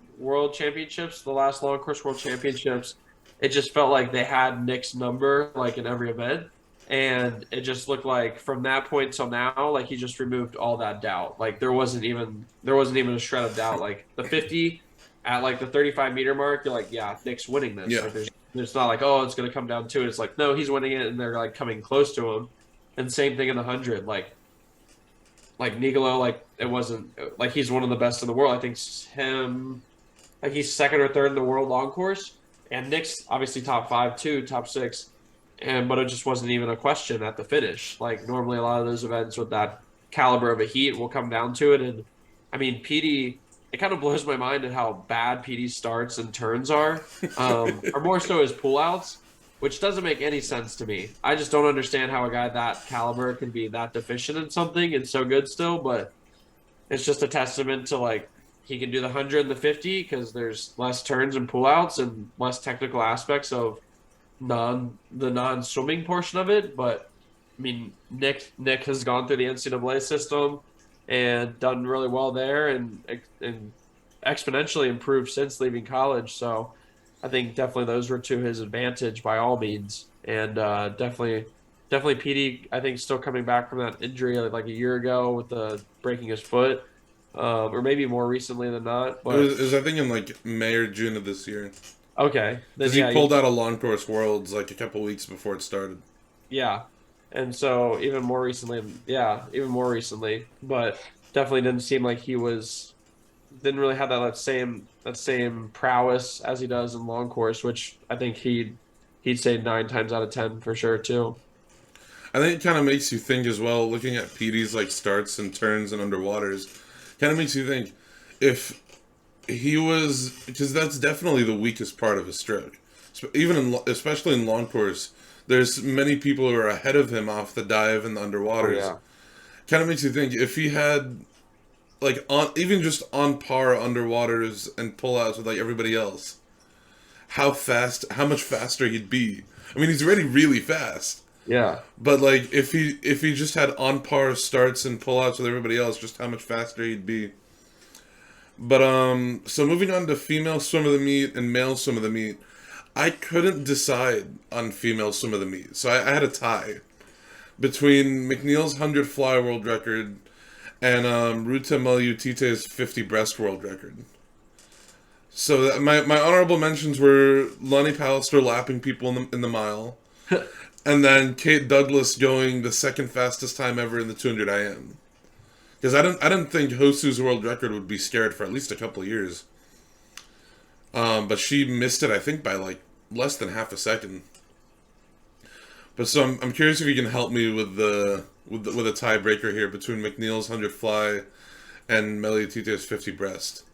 Championships, the last long course World Championships, it just felt like they had Nick's number like in every event. And it just looked like from that point till now, like he just removed all that doubt. Like there wasn't even a shred of doubt. Like the 50 at like the 35-meter mark, you're like, yeah, Nick's winning this. Yeah. Like there's not like, oh, it's gonna come down to it. It's like, no, he's winning it, and they're like coming close to him. And same thing in the 100. Like Nigolo, like it wasn't like he's one of the best in the world. I think him like he's second or third in the world long course, and Nick's obviously top five too, top six, and but it just wasn't even a question at the finish. Like normally, a lot of those events with that caliber of a heat will come down to it, and I mean, PD. It kind of blows my mind at how bad PD's starts and turns or more so his pullouts, which doesn't make any sense to me. I just don't understand how a guy that caliber can be that deficient in something and so good still, but it's just a testament to like he can do the 100 and the 50 because there's less turns and pullouts and less technical aspects of non swimming portion of it. But I mean, Nick has gone through the NCAA system and done really well there and exponentially improved since leaving college. So I think definitely those were to his advantage by all means, and definitely PD. I think still coming back from that injury like a year ago with the breaking his foot, or maybe more recently than not. But It was, I think, in like May or June of this year. okay, then Because he yeah, pulled out a long course worlds like a couple weeks before it started. yeah, and so even more recently, but definitely didn't seem like he was didn't really have that same prowess as he does in long course, which I think he'd say 9 times out of 10 for sure too. I think it kind of makes you think as well, looking at PD's like starts and turns and underwaters, kind of makes you think if he was, because that's definitely the weakest part of his stroke. Even especially in long course, there's many people who are ahead of him off the dive and the Oh underwaters. yeah, Kind of makes you think if he had like on even just on par underwaters and pullouts with like everybody else, how much faster he'd be. I mean, he's already really fast. yeah. But like if he just had on par starts and pullouts with everybody else, just how much faster he'd be. But so moving on to female swim of the meet and male swim of the meet, I couldn't decide on female swim of the meet, so I had a tie between McNeil's 100 fly world record and Ruta Maliutite's 50 breast world record. So my honorable mentions were Lonnie Pallister lapping people in the mile, and then Kate Douglas going the second fastest time ever in the 200 IM. Because I didn't think Hosu's world record would be scared for at least a couple of years. But she missed it, I think, by like less than half a second. But so I'm curious if you can help me with a tiebreaker here between McNeil's 100 fly and Melia Tite's 50 breast.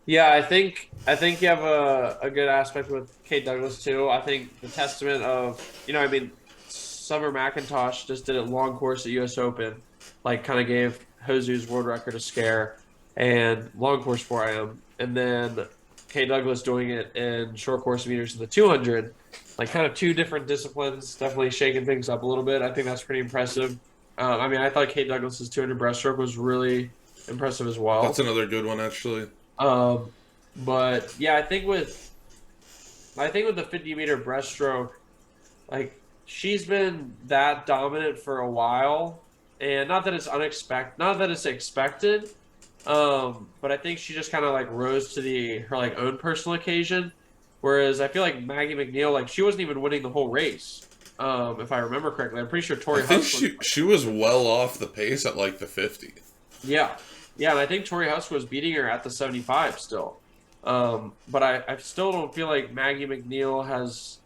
Yeah, I think you have a good aspect with Kate Douglas too. I think the testament of I mean, Summer McIntosh just did a long course at U.S. Open, like kind of gave Hosu's world record a scare, and long course 4IM, and then Kate Douglas doing it in short course meters in the 200, like kind of two different disciplines, definitely shaking things up a little bit. I think that's pretty impressive. I mean, I thought Kate Douglas's 200 breaststroke was really impressive as That's well. another good one, actually. Um, but yeah, I think with the 50-meter breaststroke, like she's been that dominant for a while, and not that it's expected, but I think she just kind of like rose to the her like own personal occasion. Whereas I feel like Maggie McNeil, like she wasn't even winning the whole race, if I remember correctly. I'm pretty sure I Tori think Husk was. she was well off the pace at like the 50. Yeah, yeah, and I think Tori Husk was beating her at the 75 still. But I still don't feel like Maggie McNeil has.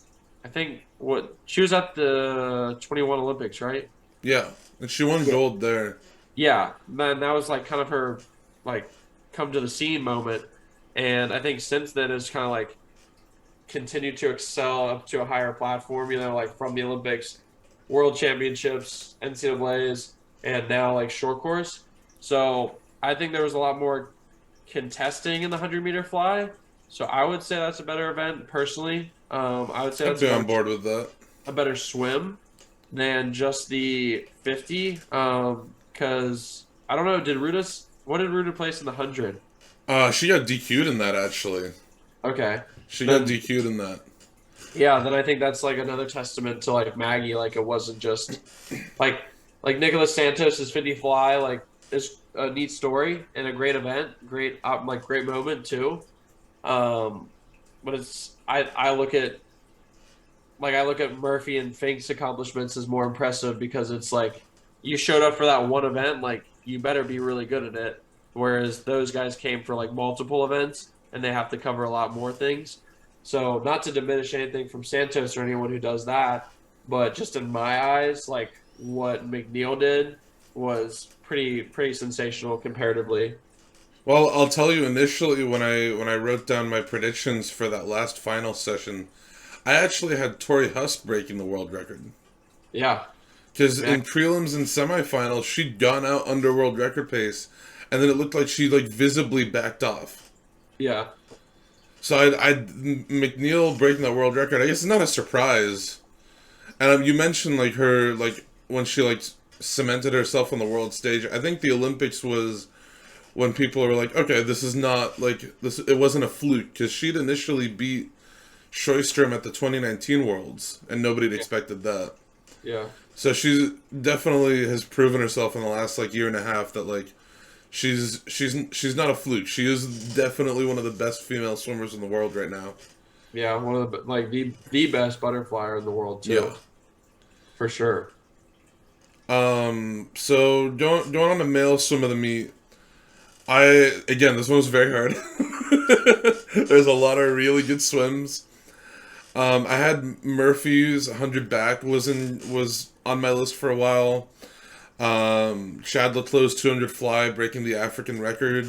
I think what she was at the 21 Olympics, right? Yeah, and she won Yeah. gold there. Yeah, man, that was like kind of her like come to the scene moment, and I think since then has kind of like continued to excel up to a higher platform. Like from the Olympics, World Championships, NCAA's, and now like short course. So I think there was a lot more contesting in the 100-meter fly. So I would say that's a better event personally. I would say I'd that's be on board with that. a better swim than just the 50. Because I don't know, what did Ruta place in the 100? She got DQ'd in that, actually. Okay. She Then got DQ'd in that. yeah, then I think that's like another testament to like Maggie. Like it wasn't just like Nicholas Santos' 50 fly. Like is a neat story and a great event, great moment too. Um, but I look at Murphy and Fink's accomplishments as more impressive because it's like you showed up for that one event, like you better be really good at it. Whereas those guys came for like multiple events and they have to cover a lot more things. So not to diminish anything from Santos or anyone who does that, but just in my eyes, like what McNeil did was pretty sensational comparatively. Well, I'll tell you initially when I wrote down my predictions for that last final session, I actually had Tori Husk breaking the world record. Yeah. Because Yeah. in prelims and semifinals, she'd gone out under world record pace, and then it looked like she like visibly backed off. Yeah. So I McNeil breaking that world record, I guess it's not a surprise. And you mentioned like her like when she like cemented herself on the world stage. I think the Olympics was when people were like, okay, this is not like this. It wasn't a fluke because she'd initially beat Sjöström at the 2019 Worlds, and nobody expected that. Yeah. So she definitely has proven herself in the last like year and a half that like she's not a fluke. She is definitely one of the best female swimmers in the world right now. Yeah, one of the like the best butterflyer in the world too. Yeah. For sure. So going on the male swim of the meet, again this one was very hard. There's a lot of really good swims. I had Murphy's 100 back was on my list for a while. Chad Leclos' 200 fly breaking the African record.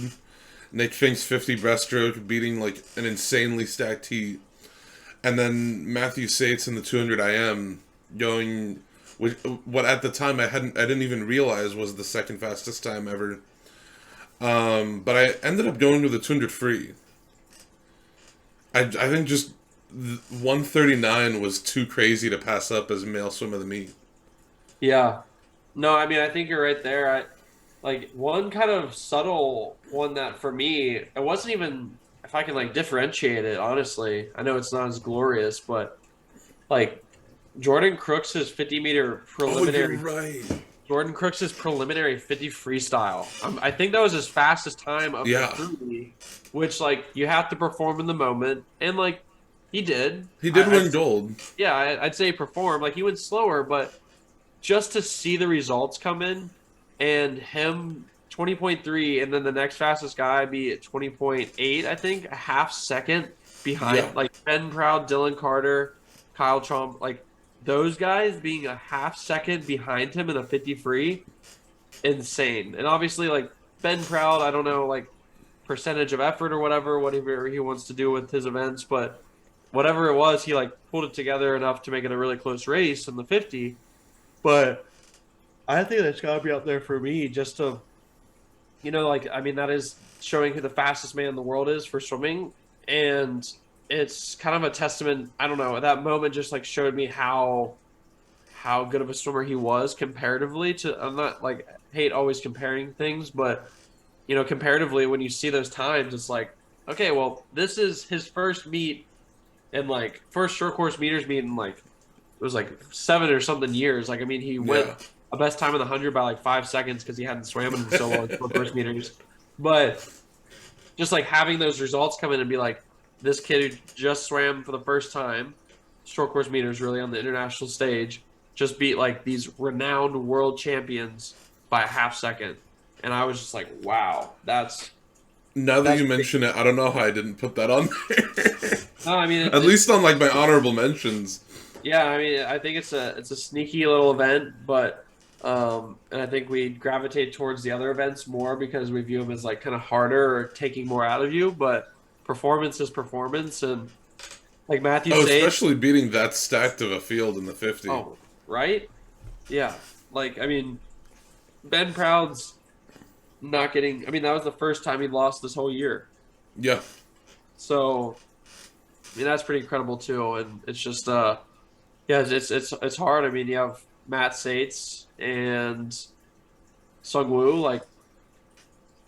Nick Fink's 50 breaststroke beating like an insanely stacked heat. And then Matthew Sates in the 200 IM going what at the time I didn't even realize was the second fastest time ever. But I ended up going with the 200 free. I think just 139 was too crazy to pass up as male swim of the meet. Yeah. No, I mean I think you're right there. Like one kind of subtle one that for me, it wasn't even if I can like differentiate it, honestly. I know it's not as glorious, but like Jordan Crooks' 50-meter preliminary. Oh, you're right. Jordan Crooks' preliminary 50 freestyle. I think that was his fastest time of Yeah. the 3, which like you have to perform in the moment, and like he did. He did I- win gold. Yeah, I'd say he performed. Like he went slower, but just to see the results come in and him 20.3 and then the next fastest guy be at 20.8, I think, a half second. Yeah. behind, like Ben Proud, Dylan Carter, Kyle Trump, like those guys being a half second behind him in a 50 free, insane. And obviously, like Ben Proud, I don't know, like percentage of effort or whatever he wants to do with his events, but whatever it was, he like pulled it together enough to make it a really close race in the 50. But I think that's got to be up there for me just to, like, I mean, that is showing who the fastest man in the world is for swimming. And it's kind of a testament. I don't know. That moment just like showed me how good of a swimmer he was comparatively to, I'm not like, hate always comparing things, but, comparatively, when you see those times, it's like, okay, well, this is his first meet and like first short course meters meet in like it was like 7 or something years. Like I mean, he went Yeah. a best time in the 100 by like 5 seconds because he hadn't swam in so long short course meters. But just like having those results come in and be like, this kid who just swam for the first time, short course meters really on the international stage, just beat like these renowned world champions by a half second. And I was just like, wow, Now that that's you mention it, I don't know how I didn't put that on there. no, I mean At least on like my honorable mentions. yeah, I mean, I think it's a sneaky little event, but and I think we gravitate towards the other events more because we view them as like kind of harder or taking more out of you. But performance is performance, and like Matthew Oh, said, especially beating that stacked of a field in the 50. oh, right, yeah, like I mean, Ben Proud's not getting. I mean, that was the first time he lost this whole year, Yeah. so I mean that's pretty incredible too. And it's just yeah, it's hard. I mean, you have Matt Sates and Sung Woo,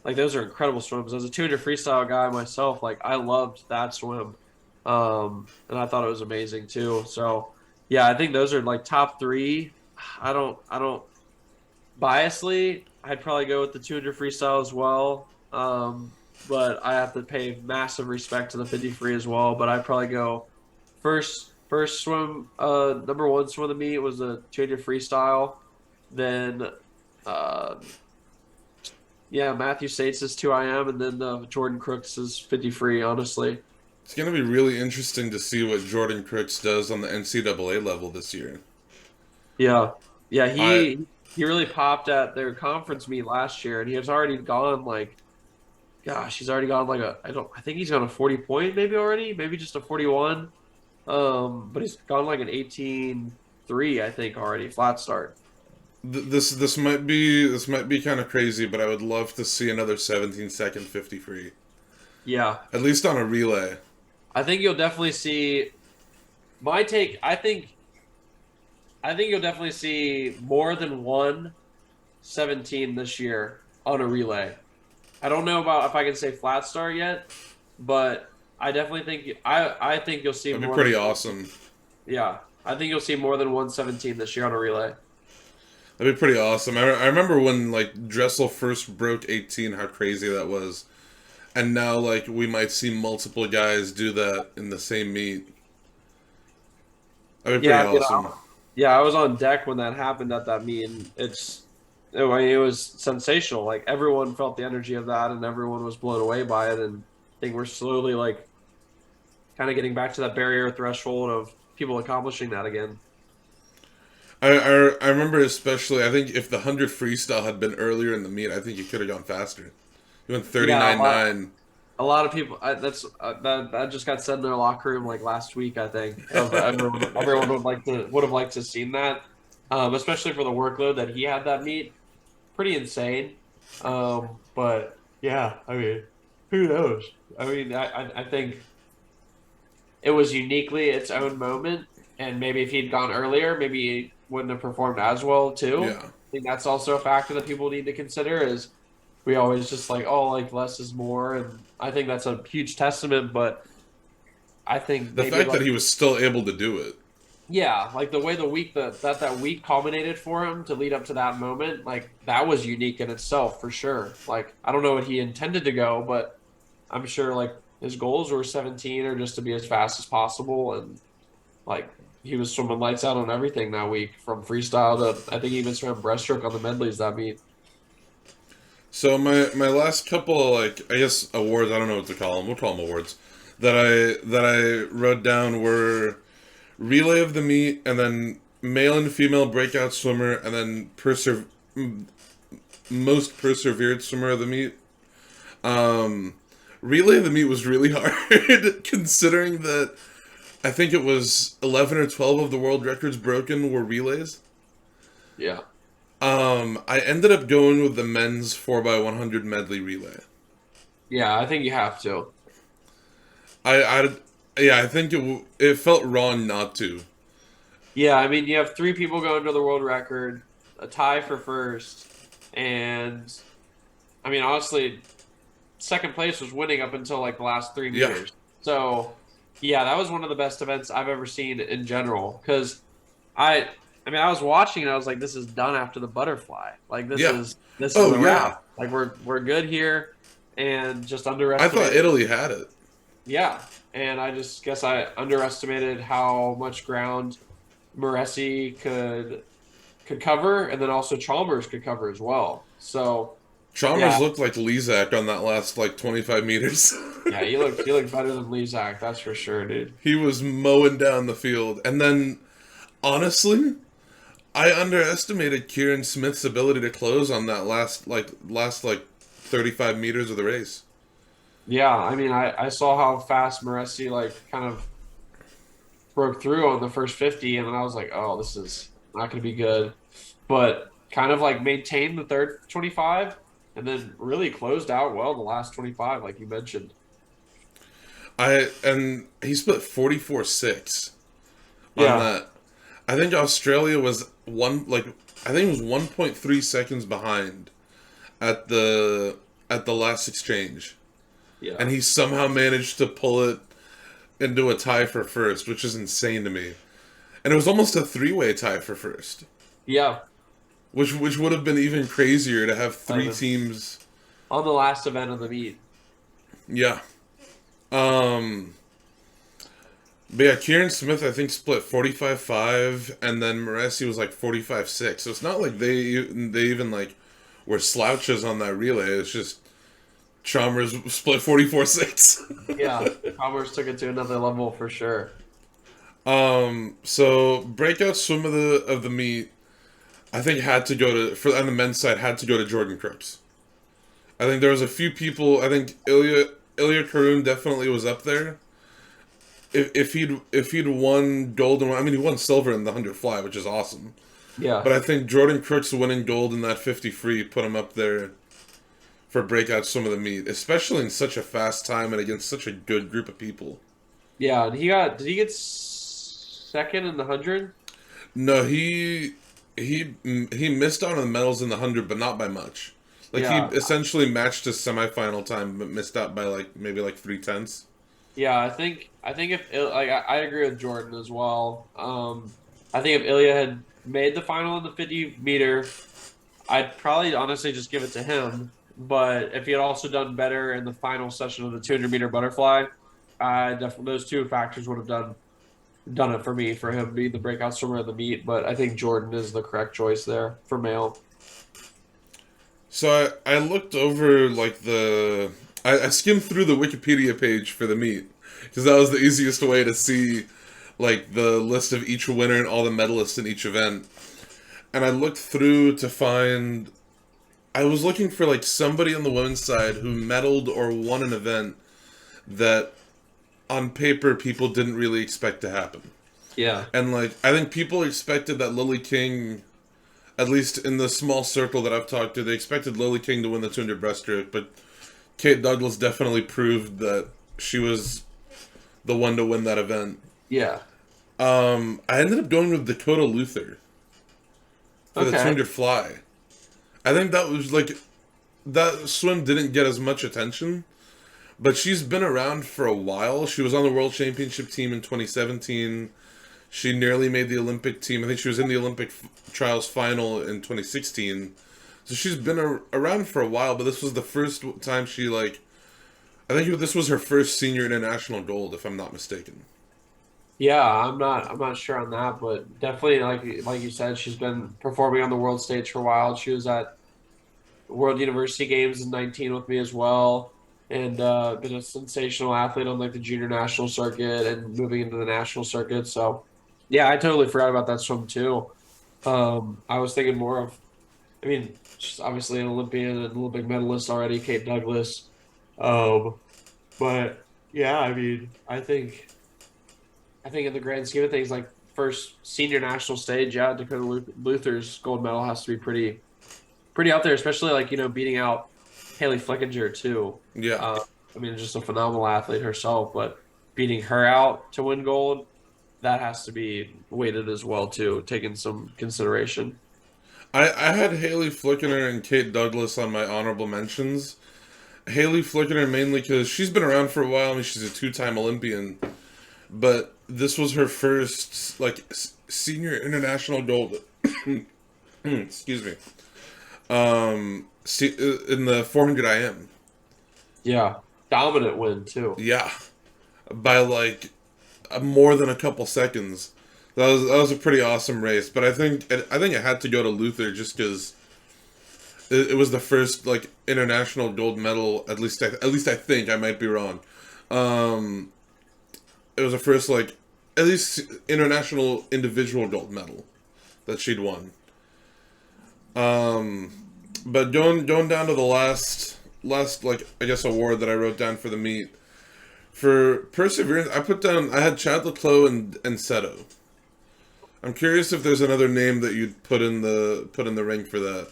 like those are incredible swims. As a 200 freestyle guy myself, like I loved that swim, and I thought it was amazing too. So yeah, I think those are like top three. I don't biasly, I'd probably go with the 200 freestyle as well. But I have to pay massive respect to the 50 free as well. But I'd probably go first swim. Number one swim of the meet was the 200 freestyle. Then, uh, yeah, Matthew Sates is 2 IM, and then Jordan Crooks is 50 free. Honestly, It's going to be really interesting to see what Jordan Crooks does on the NCAA level this year. yeah, yeah, I he really popped at their conference meet last year, and he has already gone like, gosh, he's already gone like I think he's gone a 40 point maybe already, maybe just a 41. But he's gone like an 18-3, I think already flat start. this might be kind of crazy, but I would love to see another 17-second 50 free, Yeah, at least on a relay. I think you'll definitely see. My take, I think you'll definitely see more than 117 this year on a relay. I don't know about if I can say flat start yet, but I definitely think I think you'll see That'd be more pretty than, awesome. yeah. I think you'll see more than 117 this year on a relay. That'd be pretty awesome. I remember when like Dressel first broke 18, how crazy that was. And now like we might see multiple guys do that in the same meet. That'd be pretty Yeah, awesome. yeah, I was on deck when that happened at that meet, and I mean, it was sensational. Like everyone felt the energy of that, and everyone was blown away by it. And I think we're slowly like kind of getting back to that barrier threshold of people accomplishing that again. I remember especially. I think if the 100 freestyle had been earlier in the meet, I think he could have gone faster. He went Yeah, 39.9. a lot of people. That just got said in their locker room like last week. I think of everyone would have liked to seen that, especially for the workload that he had that meet. Pretty insane. But yeah, I mean, who knows? I mean, I think it was uniquely its own moment, and maybe if he'd gone earlier, maybe he wouldn't have performed as well too. Yeah. I think that's also a factor that people need to consider. Is we always just like, oh, like less is more, and I think that's a huge testament. But I think The maybe fact that like he was still able to do it. yeah, like the way the week that week culminated for him to lead up to that moment, like that was unique in itself for sure. Like I don't know what he intended to go, but I'm sure like his goals were 17 or just to be as fast as possible, and like he was swimming lights out on everything that week from freestyle to I think he even swam breaststroke on the medleys that meet. So my last couple of, like, I guess awards, I don't know what to call them. We'll call them awards. that I wrote down were relay of the meet, and then male and female breakout swimmer, and then most persevered swimmer of the meet. Um, Relay of the meet was really hard, considering that I think it was 11 or 12 of the world records broken were relays. Yeah. I ended up going with the men's 4x100 medley relay. Yeah, I think you have to. I yeah, I think it felt wrong not to. Yeah, I mean, you have three people going to the world record, a tie for first, and I mean, honestly, second place was winning up until like the last 3 meters. Yeah. So, yeah, that was one of the best events I've ever seen in general. Because I mean, I was watching and I was like, this is done after the butterfly. Like Yeah. this is Oh a yeah. wrap. Like we're good here, and just I thought underestimated. Italy had it. Yeah, and I just guess I underestimated how much ground Moresi could cover, and then also Chalmers could cover as well. So Chalmers yeah, looked like Lezak on that last like 25 meters. yeah, he looked better than Lezak, that's for sure, dude. He was mowing down the field. And then honestly, I underestimated Kieran Smith's ability to close on that last 35 meters of the race. Yeah, I mean, I saw how fast Moresi like kind of broke through on the first 50, and then I was like, oh, this is not going to be good. But kind of like maintained the third 25, and then really closed out well the last 25, like you mentioned. And he split 44-6 on Yeah, that. I think Australia was I think it was 1.3 seconds behind at the last exchange. yeah, And he somehow managed to pull it into a tie for first, which is insane to me. And it was almost a three-way tie for first, yeah. which would have been even crazier to have three Uh, teams. on the last event of the meet. Yeah. Um, but yeah, Kieran Smith I think split 45-5, and then Moresi was like 45-6. So it's not like they even like were slouches on that relay. It's just Chalmers split 44-6. Yeah, Commerce took it to another level for sure. So breakout swim of the meet, I think had to go to on the men's side had to go to Jordan Crooks. I think there was a few people. I think Ilya Karoun definitely was up there. If he'd won gold, I mean he won silver in the 100 fly, which is awesome. Yeah, But I think Jordan Crooks winning gold in that 50 free put him up there for breakout swim of the meet, especially in such a fast time and against such a good group of people. yeah. And did he get second in the 100? No, he missed out on the medals in the 100, but not by much. Like he Yeah, essentially matched his semifinal time, but missed out by maybe 3/10. yeah. I think if like I agree with Jordan as well. I think if Ilya had made the final in the 50 meter, I'd probably honestly just give it to him. But if he had also done better in the final session of the 200-meter butterfly, I definitely those two factors would have done it for me for him being the breakout swimmer of the meet. But I think Jordan is the correct choice there for male. So I looked over I skimmed through the Wikipedia page for the meet because that was the easiest way to see the list of each winner and all the medalists in each event. And I looked through to find I was looking for somebody on the women's side who medaled or won an event that on paper people didn't really expect to happen. Yeah, And I think people expected that Lily King, at least in the small circle that I've talked to, they expected Lily King to win the 200 breaststroke, but Kate Douglas definitely proved that she was the one to win that event. yeah. I ended up going with Dakota Luther for the Okay. 200 fly. I think that was that swim didn't get as much attention, but she's been around for a while. She was on the World Championship team in 2017. She nearly made the Olympic team. I think she was in the Olympic trials final in 2016. So she's been around for a while, but this was the first time I think this was her first senior international gold, if I'm not mistaken. Yeah, I'm not sure on that, but definitely like you said, she's been performing on the world stage for a while. She was at World University Games in 19 with me as well. and been a sensational athlete on like the junior national circuit and moving into the national circuit. So, yeah, I totally forgot about that swim too. I was thinking more of, I mean, she's obviously an Olympian and Olympic medalist already, Kate Douglas. Um, but yeah, I mean, I think in the grand scheme of things, like first senior national stage, yeah, Dakota Luther's gold medal has to be pretty out there, especially like beating out Haley Flickinger too. Yeah. I mean, just a phenomenal athlete herself, but beating her out to win gold, that has to be weighted as well too, taking some consideration. I had Haley Flickener and Kate Douglas on my honorable mentions. Haley Flickener mainly because she's been around for a while. I mean, she's a two-time Olympian, but this was her first like senior international gold. Excuse me. In the 400 IM. Yeah, dominant win too. Yeah, by like more than a couple seconds. That was a pretty awesome race, but I think it had to go to Luther just because it was the first like international gold medal. At least I think I might be wrong. Um, it was the first like at least international individual gold medal that she'd won. Um, but going down to the last like I guess award that I wrote down for the meet for perseverance, I had Chad Leclos and Seto. I'm curious if there's another name that you'd put in the ring for that.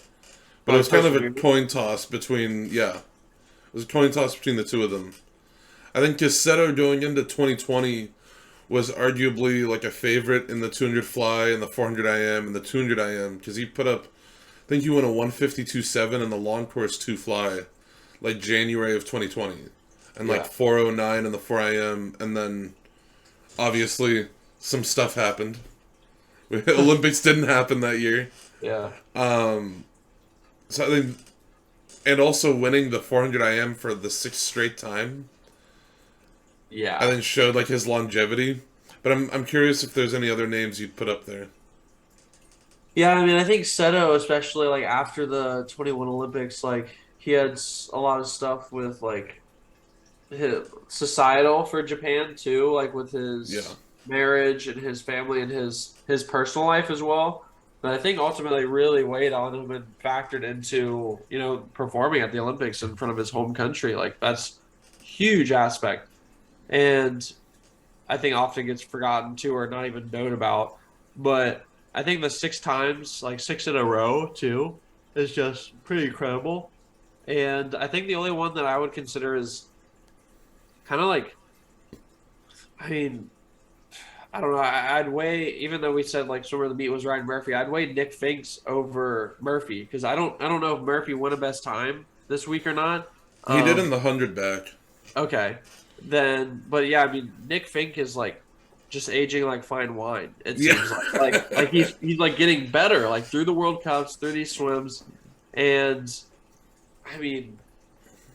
But it Like was kind of a perseverance. coin toss between it was a coin toss between the two of them. I think Cassetto going into 2020 was arguably like a favorite in the 200 fly and the 400 IM and the 200 IM because he put up I think he won a 152.7 in the long course 2 fly like January of 2020 and like Yeah, 409 in the 4 IM and then obviously some stuff happened. Olympics didn't happen that year. yeah, So I think and also winning the 400 IM for the sixth straight time I yeah. think showed like his longevity. But I'm curious if there's any other names you'd put up there. Yeah, I mean, I think Seto, especially like after the 21 Olympics, like he had a lot of stuff with like societal for Japan too, like with Yeah. his marriage and his family and his personal life as well. But I think ultimately really weighed on him and factored into, performing at the Olympics in front of his home country. Like that's huge aspect. And I think often gets forgotten too or not even known about. But I think the six times, like six in a row too, is just pretty incredible. And I think the only one that I would consider is kind of like, I mean, I don't know. I'd weigh, even though we said like swimmer of the meet was Ryan Murphy, I'd weigh Nick Finks over Murphy because I don't know if Murphy won a best time this week or not. He did in Um, the 100 back. okay, then, but yeah, I mean, Nick Fink is like just aging like fine wine. It Yeah. seems like he's like getting better like through the World Cups, through these swims, and I mean,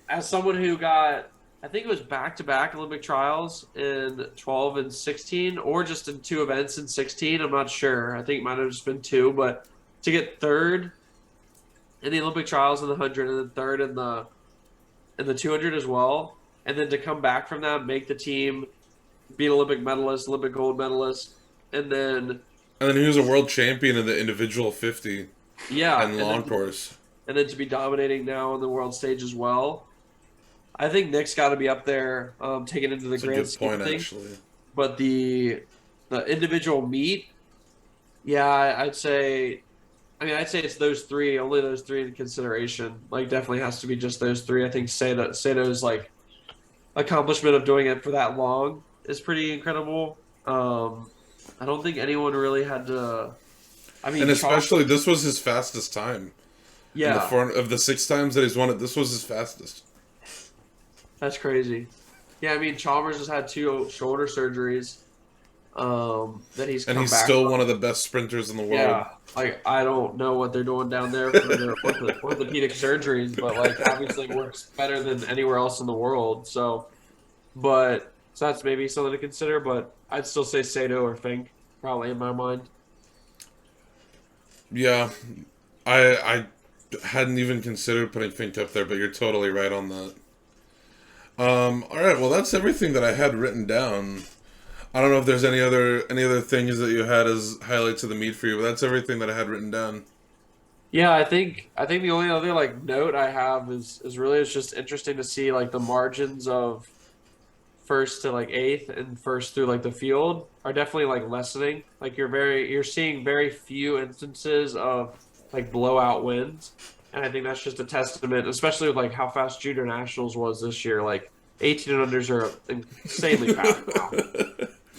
as someone who got, I think it was back to back Olympic trials in 12 and 16, or just in two events in 16. I'm not sure. I think it might have just been two, but to get third in the Olympic trials in the 100 and then third in the 200 as well, and then to come back from that, make the team, be an Olympic medalist, Olympic gold medalist, and then And then he was a world champion in the individual 50 yeah, and and then long course. to be dominating now on the world stage as well. I think Nick's got to be up there, taken into the That's a grand good scheme point, of things. actually. But the individual meet, yeah, I'd say. I mean, I'd say it's those three, only those three in consideration. Like, definitely has to be just those three. I think Sato's like accomplishment of doing it for that long is pretty incredible. I don't think anyone really had to. I And mean, especially, this was his fastest time. In the yeah, four of the six times that he's won it, this was his fastest. that's crazy. Yeah, I mean, Chalmers has had two shoulder surgeries that he's And come he's back still from. one of the best sprinters in the world. Yeah, like I don't know what they're doing down there for their orthopedic surgeries, but like obviously works better than anywhere else in the world. So that's maybe something to consider. But I'd still say Sato or Fink, probably in my mind. Yeah, I hadn't even considered putting Fink up there, but you're totally right on that. All right. Well, that's everything that I had written down. I don't know if there's any other things that you had as highlights of the meet for you, but that's everything that I had written down. Yeah, I think the only other like note I have is really it's just interesting to see like the margins of first to like eighth and first through like the field are definitely like lessening. Like you're seeing very few instances of like blowout wins. And I think that's just a testament, especially with like how fast junior nationals was this year. Like 18 and unders are insanely fast now.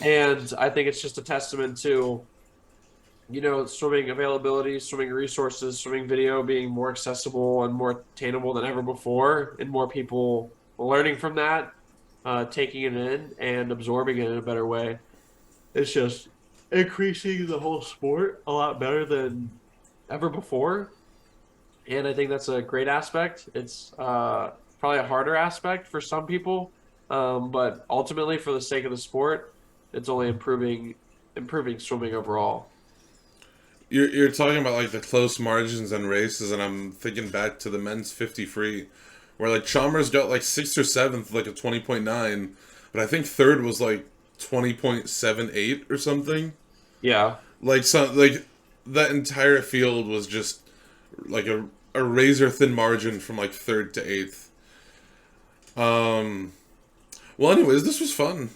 And I think it's just a testament to, swimming availability, swimming resources, swimming video being more accessible and more attainable than ever before, and more people learning from that, taking it in and absorbing it in a better way. It's just increasing the whole sport a lot better than ever before. And I think that's a great aspect. It's probably a harder aspect for some people, but ultimately, for the sake of the sport, it's only improving swimming overall. You're talking about like the close margins and races, and I'm thinking back to the men's 50 free, where like Chalmers got like sixth or seventh, like a 20.9, but I think third was like 20.78 or something. Yeah, Like that entire field was just like a razor thin margin from like third to eighth. Um. Well, anyways, this was fun.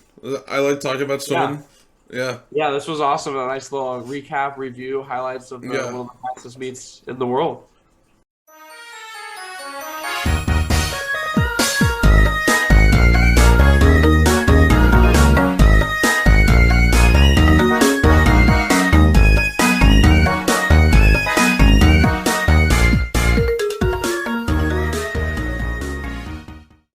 I like talking about yeah, swimming. Yeah. yeah. This was awesome. A nice little recap, review, highlights of Yeah. one of the fastest meets in the world.